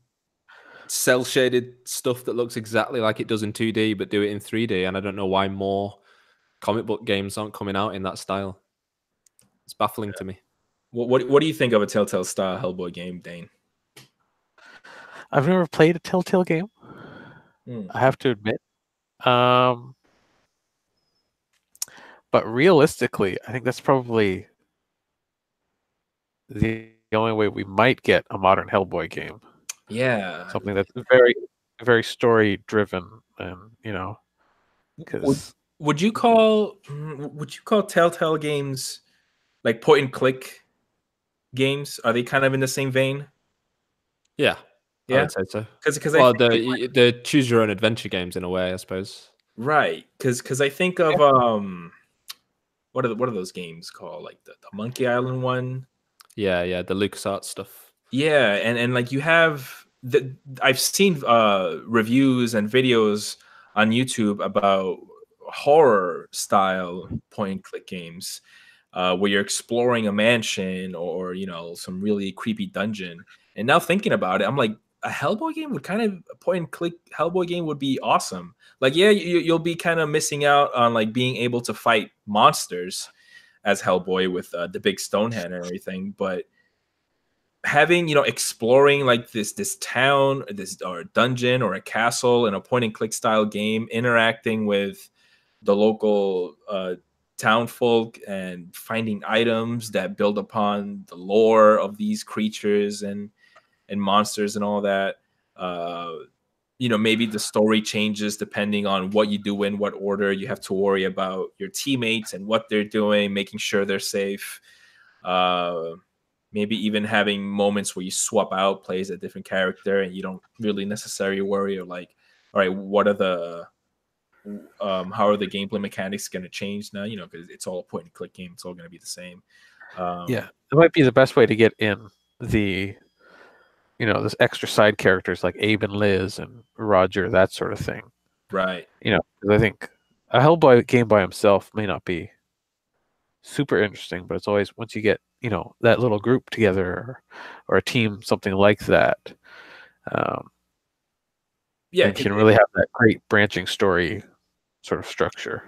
cell shaded stuff that looks exactly like it does in 2D, but do it in 3D. And I don't know why more comic book games aren't coming out in that style. It's baffling to me. What do you think of a Telltale style Hellboy game, Dane? I've never played a Telltale game. I have to admit. But realistically, I think that's probably the only way we might get a modern Hellboy game. Yeah, something that's very, very story driven, and because would you call Telltale games like point and click games? Are they kind of in the same vein? Yeah, I would say so. Because the choose your own adventure games in a way, I suppose. Right, because I think of what are those games called? Like the Monkey Island one. Yeah, the LucasArts stuff. Yeah, and like you have I've seen reviews and videos on YouTube about horror style point and click games where you're exploring a mansion or some really creepy dungeon. And now thinking about it, I'm like, a Hellboy game would kind of a point and click Hellboy game would be awesome. Like, yeah, you'll be kind of missing out on like being able to fight monsters as Hellboy with the big stone hand and everything, but having exploring like this town, or a dungeon or a castle in a point and click style game, interacting with the local town folk and finding items that build upon the lore of these creatures and monsters and all that. Maybe the story changes depending on what you do in what order. You have to worry about your teammates and what they're doing, making sure they're safe. Maybe even having moments where you swap out, plays a different character, and you don't really necessarily worry or like, all right, what are the how are the gameplay mechanics going to change now? Because it's all a point and click game. It's all going to be the same. Yeah, it might be the best way to get in the this extra side characters like Abe and Liz and Roger, that sort of thing. Right. Because I think a Hellboy game by himself may not be super interesting, but it's always once you get that little group together or a team, something like that. Yeah, you can really have that great branching story sort of structure.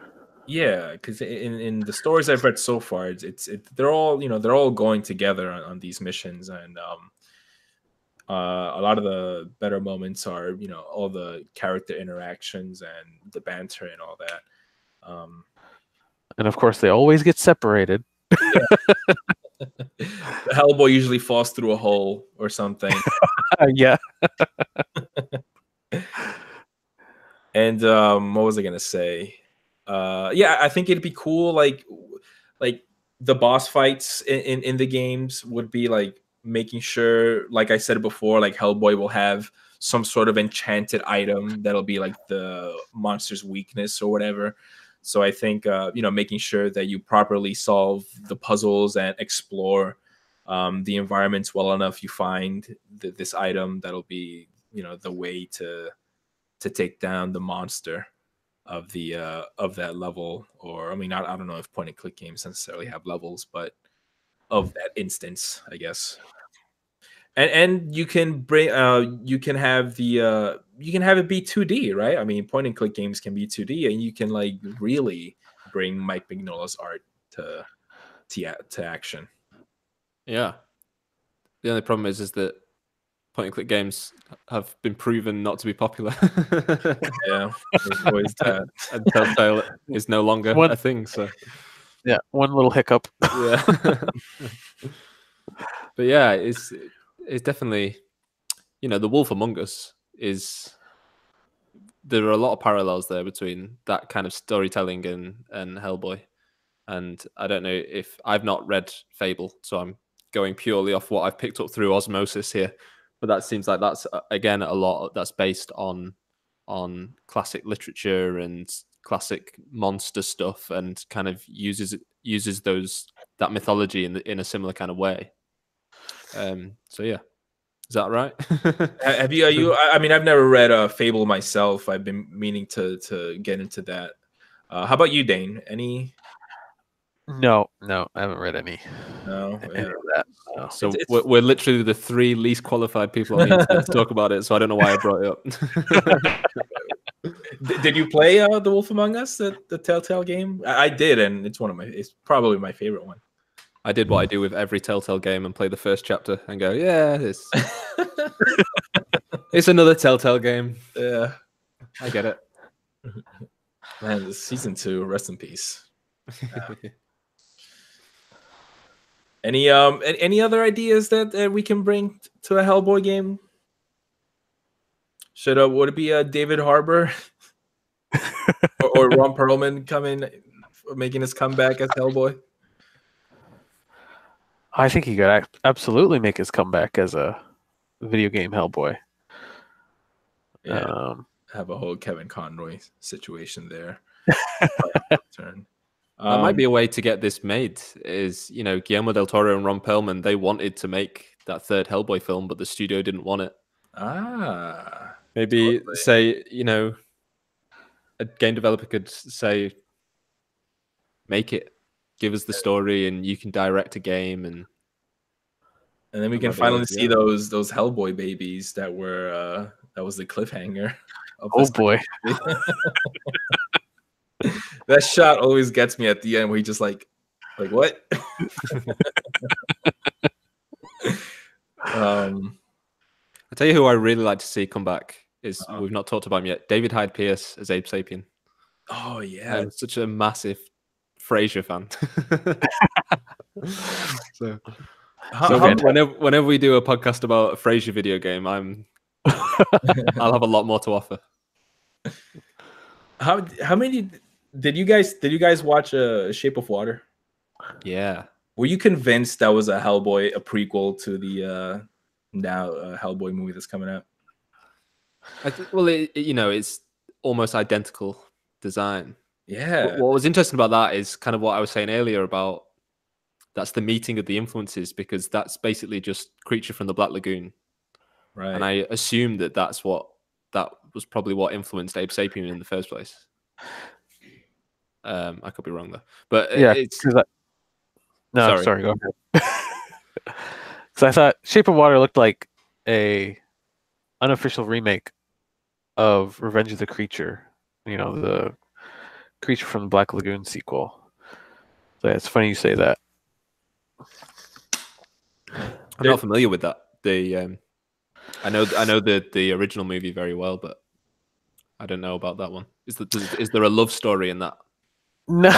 Yeah, because in the stories I've read so far, they're all going together on these missions, and a lot of the better moments are all the character interactions and the banter and all that. And of course, they always get separated. Yeah. The Hellboy usually falls through a hole or something. Yeah. And what was I gonna say? Yeah, I think it'd be cool. Like the boss fights in the games would be like making sure, like I said before, like Hellboy will have some sort of enchanted item that'll be like the monster's weakness or whatever. So I think making sure that you properly solve the puzzles and explore the environments well enough, you find this item that'll be the way to take down the monster of the of that level. Or I mean, I don't know if point and click games necessarily have levels, but of that instance, I guess. And you can bring you can have it be 2D, right? I mean, point and click games can be 2D, and you can like really bring Mike Mignola's art to action. Yeah. The only problem is that point and click games have been proven not to be popular. Yeah, there's always that. And Telltale is no longer a thing. So yeah, one little hiccup. Yeah. But yeah, it's definitely, The Wolf Among Us is. There are a lot of parallels there between that kind of storytelling and Hellboy. And I don't know if I've not read Fable, so I'm going purely off what I've picked up through osmosis here. But that seems like that's again a lot that's based on classic literature and classic monster stuff and kind of uses that mythology in a similar kind of way. So yeah, is that right? Have you? Are you? I mean, I've never read Fable myself. I've been meaning to get into that. How about you, Dane? Any? No, I haven't read any. No. Any Yeah. of that. No. So we're literally the 3 least qualified people on the internet to talk about it. So I don't know why I brought it up. Did you play The Wolf Among Us, the Telltale game? I did, and it's probably my favorite one. I did what I do with every Telltale game and play the first chapter and go, yeah, it's another Telltale game. Yeah, I get it. Man, this season 2, rest in peace. Yeah. Any other ideas that we can bring to a Hellboy game? Would it be David Harbour or Ron Perlman making his comeback as Hellboy? I think he could absolutely make his comeback as a video game Hellboy. Yeah, have a whole Kevin Conroy situation there. Turn. That might be a way to get this made. Is Guillermo del Toro and Ron Perlman, they wanted to make that third Hellboy film, but the studio didn't want it. Maybe totally. Say a game developer could say, make it, give us the story, and you can direct a game, and then we can finally see those Hellboy babies that was the cliffhanger. Oh boy. That shot always gets me at the end where he just like what? I'll tell you who I really like to see come back is we've not talked about him yet. David Hyde Pierce as Abe Sapien. Oh yeah, I'm such a massive Frasier fan. so whenever we do a podcast about a Frasier video game, I'll have a lot more to offer. How many did you guys watch Shape of Water? Yeah. Were you convinced that was a prequel to the now Hellboy movie that's coming out? It's almost identical design. Yeah. What was interesting about that is kind of what I was saying earlier about that's the meeting of the influences, because that's basically just Creature from the Black Lagoon. Right. And I assumed that was probably what influenced Abe Sapien in the first place. I could be wrong though, but yeah, it's sorry, go ahead. Because I thought Shape of Water looked like a unofficial remake of Revenge of the Creature, the Creature from the Black Lagoon sequel. So it's funny you say that. I'm not familiar with that. I know the original movie very well, but I don't know about that one. Is there a love story in that? No.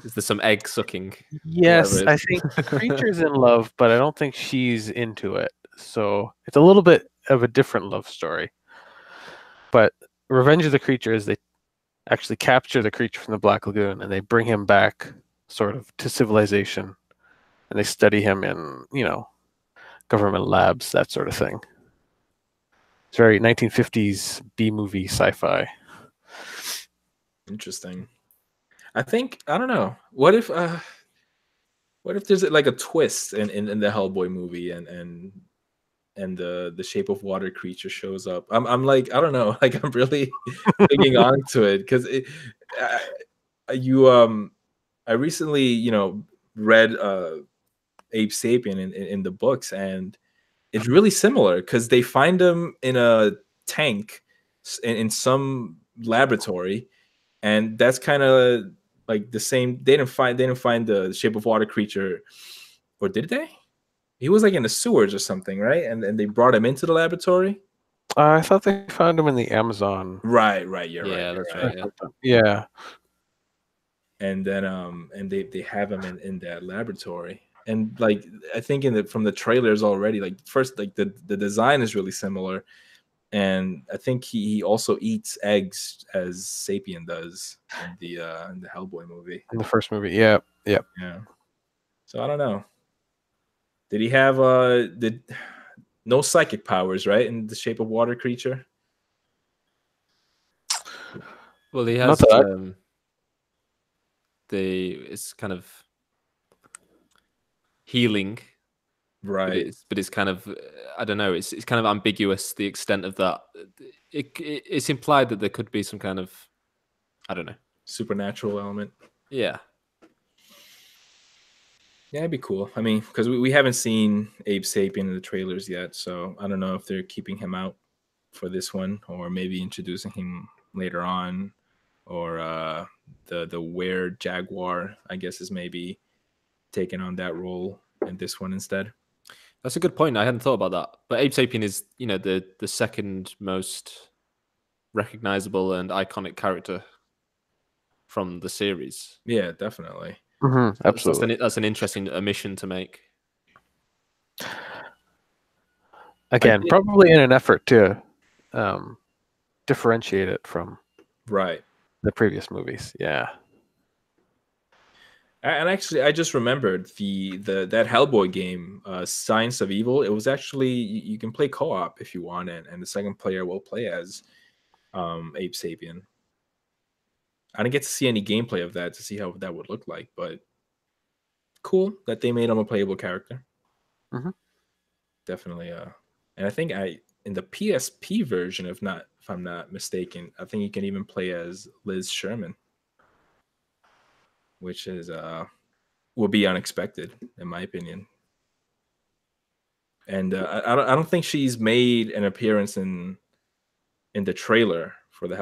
Is there some egg sucking? Yes, I think the creature's in love, but I don't think she's into it. So it's a little bit of a different love story. But Revenge of the Creature is they actually capture the creature from the Black Lagoon and they bring him back sort of to civilization, and they study him in, government labs, that sort of thing. It's very 1950s B-movie sci-fi. Interesting. I don't know. What if there's like a twist in the Hellboy movie and the Shape of Water creature shows up? I'm like, I don't know. Like I'm really hanging on to it because I recently read Abe Sapien in the books, and it's really similar because they find him in a tank in some laboratory, and that's kind of like the same. They didn't find the Shape of Water creature, or did they? He was like in the sewers or something, right? And they brought him into the laboratory. I thought they found him in the Amazon. Right. You're right. Yeah, that's right. Yeah. And then and they have him in that laboratory, and like I think from the trailers already, like first like the design is really similar, and I think he also eats eggs as Sapien does in the Hellboy movie. In the first movie, yeah. So I don't know. Did he have no psychic powers, right? In the Shape of Water creature? Well, he Not has that it's kind of healing, Right. but it's kind of I don't know. It's kind of ambiguous the extent of that. It's implied that there could be some kind of I don't know. Supernatural element. Yeah. Yeah, it'd be cool. I mean, because we haven't seen Abe Sapien in the trailers yet, so I don't know if they're keeping him out for this one or maybe introducing him later on, or the Were Jaguar, I guess, is maybe taking on that role in this one instead. That's a good point. I hadn't thought about that. But Abe Sapien is, the second most recognizable and iconic character from the series. Yeah, definitely. absolutely. That's an interesting omission to make. Again, probably in an effort to differentiate it from right the previous movies. Yeah. And actually, I just remembered that Hellboy game, Science of Evil. It was actually you can play co-op if you want it, and the second player will play as Ape Sapien. I didn't get to see any gameplay of that to see how that would look like, but cool that they made him a playable character. Mm-hmm. Definitely. And I think in the PSP version, if I'm not mistaken, I think you can even play as Liz Sherman, which is will be unexpected in my opinion. And I don't think she's made an appearance in the trailer for the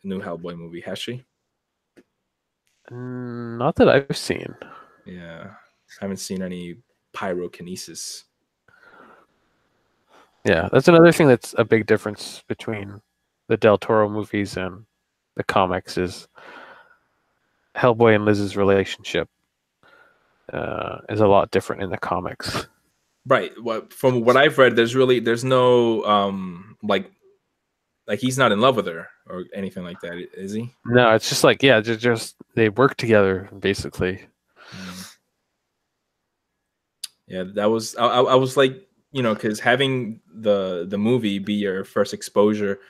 new Hellboy movie, has she? Not that I've seen. Yeah, I haven't seen any pyrokinesis. Yeah, that's another thing that's a big difference between the Del Toro movies and the comics is Hellboy and Liz's relationship is a lot different in the comics. Right. From what I've read, there's no like he's not in love with her or anything like that, is he? No, it's just like just they work together basically. Yeah, that was I was like, because having the movie be your first exposure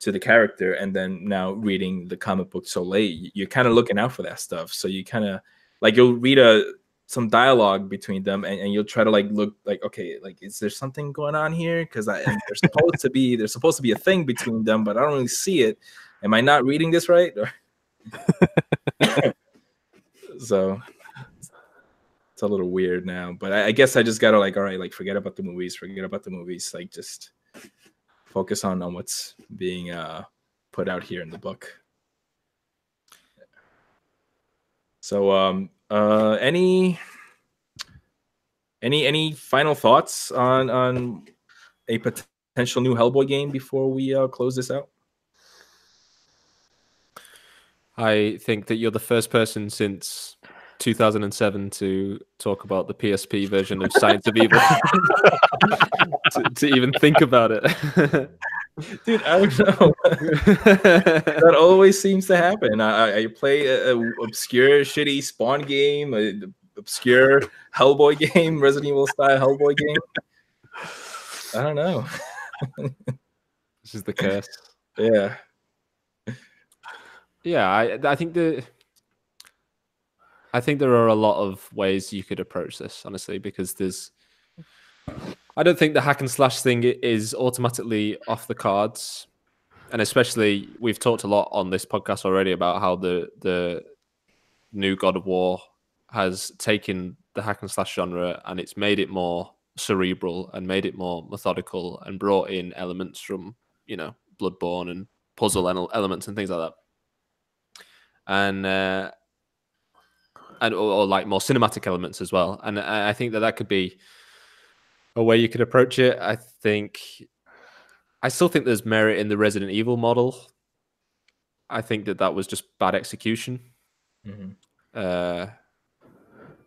to the character, and then now reading the comic book so late, you're kind of looking out for that stuff. So you kind of like you'll read some dialogue between them, and you'll try to look like, okay, like is there something going on here? Because there's supposed to be a thing between them, but I don't really see it. Am I not reading this right? So it's a little weird now, but I guess I just gotta all right, forget about the movies, like just focus on what's being put out here in the book. So any final thoughts on a potential new Hellboy game before we close this out? I think that you're the first person since 2007 to talk about the PSP version of Science of Evil to even think about it. Dude, I don't know. That always seems to happen. I play a obscure, shitty Spawn game, an obscure Hellboy game, Resident Evil style Hellboy game. I don't know. This is the curse. Yeah. Yeah, I think there are a lot of ways you could approach this, honestly, because I don't think the hack and slash thing is automatically off the cards. And especially, we've talked a lot on this podcast already about how the new God of War has taken the hack and slash genre and it's made it more cerebral and made it more methodical and brought in elements from, Bloodborne and puzzle elements and things like that. And or like more cinematic elements as well. And I think that could be a way you could approach it. I still think there's merit in the Resident Evil model. I think that was just bad execution. Mm-hmm.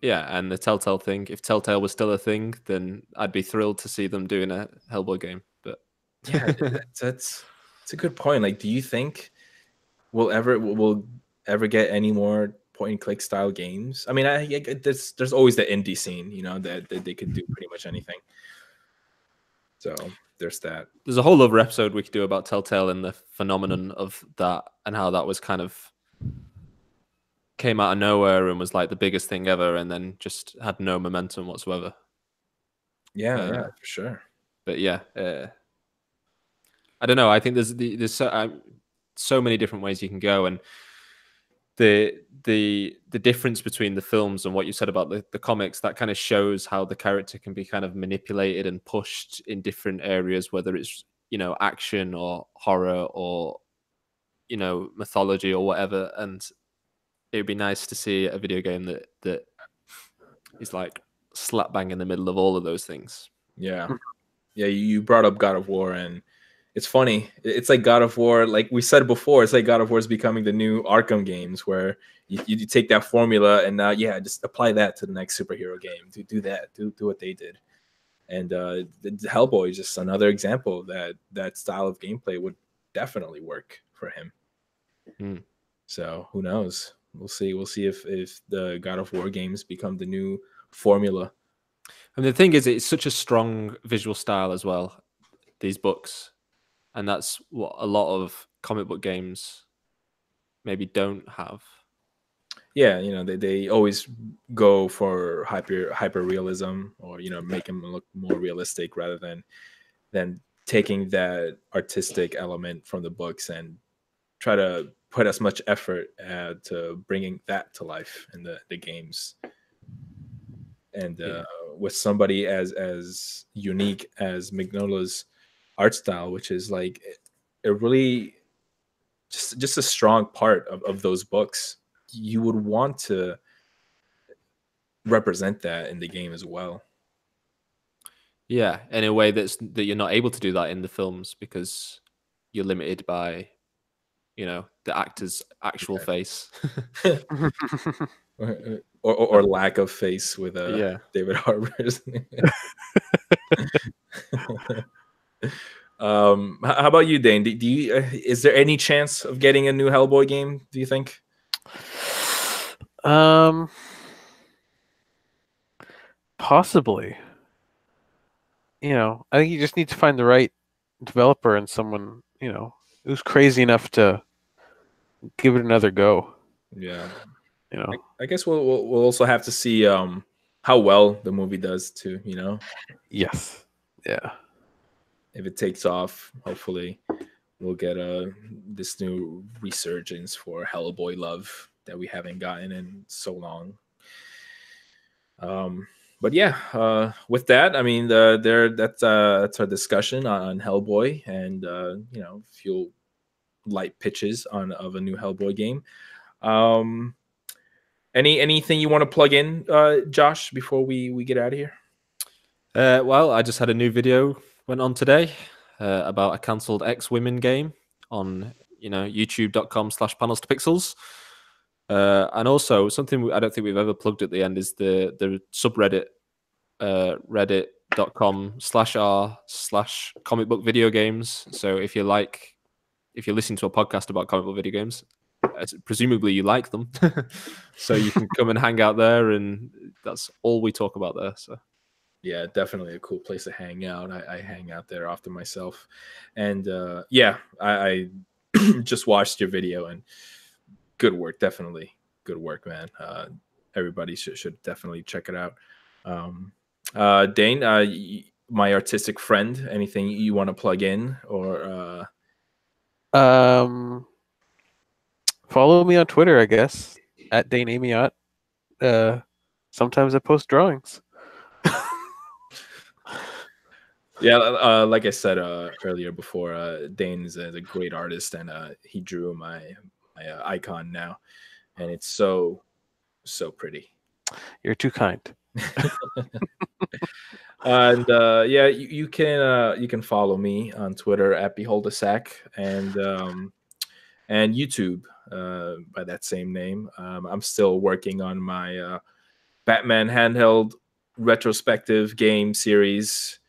Yeah, and the Telltale thing. If Telltale was still a thing, then I'd be thrilled to see them doing a Hellboy game. But yeah, that's a good point. Like, do you think we'll ever get any more point and click style games? I mean, there's always the indie scene, that they could do pretty much anything. So there's that. There's a whole other episode we could do about Telltale and the phenomenon of that, and how that was kind of came out of nowhere and was like the biggest thing ever, and then just had no momentum whatsoever. Yeah, yeah, for sure. But yeah, I don't know. I think there's so many different ways you can go, and the difference between the films and what you said about the comics, that kind of shows how the character can be kind of manipulated and pushed in different areas, whether it's, you know, action or horror or, you know, mythology or whatever. And it would be nice to see a video game that is like slap bang in the middle of all of those things. Yeah. Yeah, you brought up God of War, and it's funny. It's like God of War, like we said before, it's like God of War is becoming the new Arkham games, where you take that formula and now, just apply that to the next superhero game. Do that. Do what they did. And the Hellboy is just another example that style of gameplay would definitely work for him. So who knows? We'll see. We'll see if the God of War games become the new formula. And the thing is, it's such a strong visual style as well, these books. And that's what a lot of comic book games maybe don't have. Yeah, you know, they always go for hyper realism, or, you know, make them look more realistic rather than taking that artistic element from the books and try to put as much effort to bringing that to life in the games. And with somebody as unique as Mignola's art style, which is like a really just a strong part of those books, you would want to represent that in the game as well. Yeah, in a way that you're not able to do that in the films because you're limited by, you know, the actor's actual face. or lack of face with David Harbour's. How about you, Dane? Do you is there any chance of getting a new Hellboy game, do you think? Possibly. You know, I think you just need to find the right developer and someone, you know, who's crazy enough to give it another go. Yeah. You know, I guess we'll also have to see how well the movie does too, you know. Yes. Yeah. If it takes off, hopefully we'll get this new resurgence for Hellboy love that we haven't gotten in so long. But yeah, with that, I mean, that's our discussion on Hellboy, and you know, a few light pitches of a new Hellboy game. Anything you want to plug in, Josh, before we get out of here? Well, I just had a new video went on today about a cancelled X-Women game on, you know, youtube.com/panels2pixels. And also something I don't think we've ever plugged at the end is the subreddit, reddit.com/r/comic book video games. So if you're listening to a podcast about comic book video games, presumably you like them. So you can come and hang out there, and that's all we talk about there. So yeah, definitely a cool place to hang out. I hang out there often myself. And yeah, I just watched your video, and good work. Definitely good work, man. Everybody should definitely check it out. Dane, my artistic friend, anything you want to plug in, or follow me on Twitter, I guess, at Dane Amiot. Sometimes I post drawings. yeah, like I said earlier before, Dane is a great artist, and he drew my icon now, and it's so pretty. You're too kind. And yeah, you can follow me on Twitter at BeholdASack, and YouTube by that same name. I'm still working on my Batman handheld retrospective game series,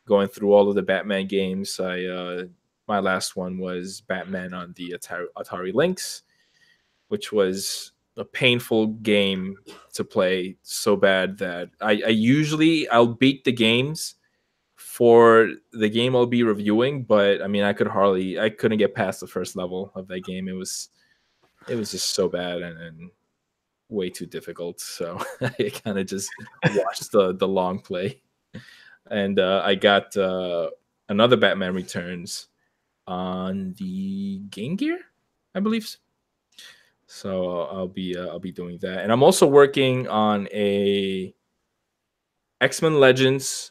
going through all of the Batman games. My last one was Batman on the Atari Lynx, which was a painful game to play, so bad that I'll beat the games for the game I'll be reviewing, but I mean, I couldn't get past the first level of that game. It was just so bad and way too difficult. So I kind of just watched the long play, and I got another Batman Returns on the Game Gear, I believe. So I'll be doing that, and I'm also working on a X-Men Legends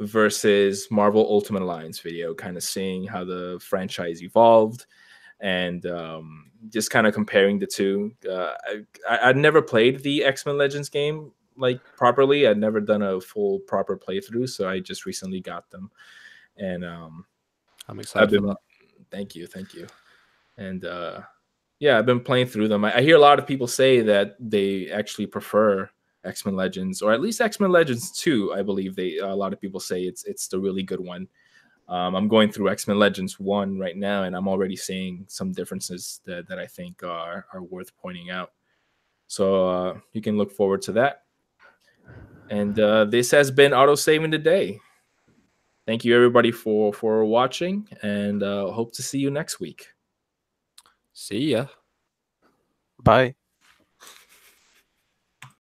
versus Marvel Ultimate Alliance video, kind of seeing how the franchise evolved and just kind of comparing the two. I'd never played the X-Men Legends game like properly. I'd never done a full proper playthrough, so I just recently got them, and I'm excited for that. Thank you, and yeah, I've been playing through them. I hear a lot of people say that they actually prefer X-Men Legends, or at least X-Men Legends 2. I believe a lot of people say it's the really good one. I'm going through X-Men Legends 1 right now, and I'm already seeing some differences that I think are worth pointing out. So you can look forward to that. And this has been Autosaving Today. Thank you, everybody, for watching, and hope to see you next week. See ya. Bye.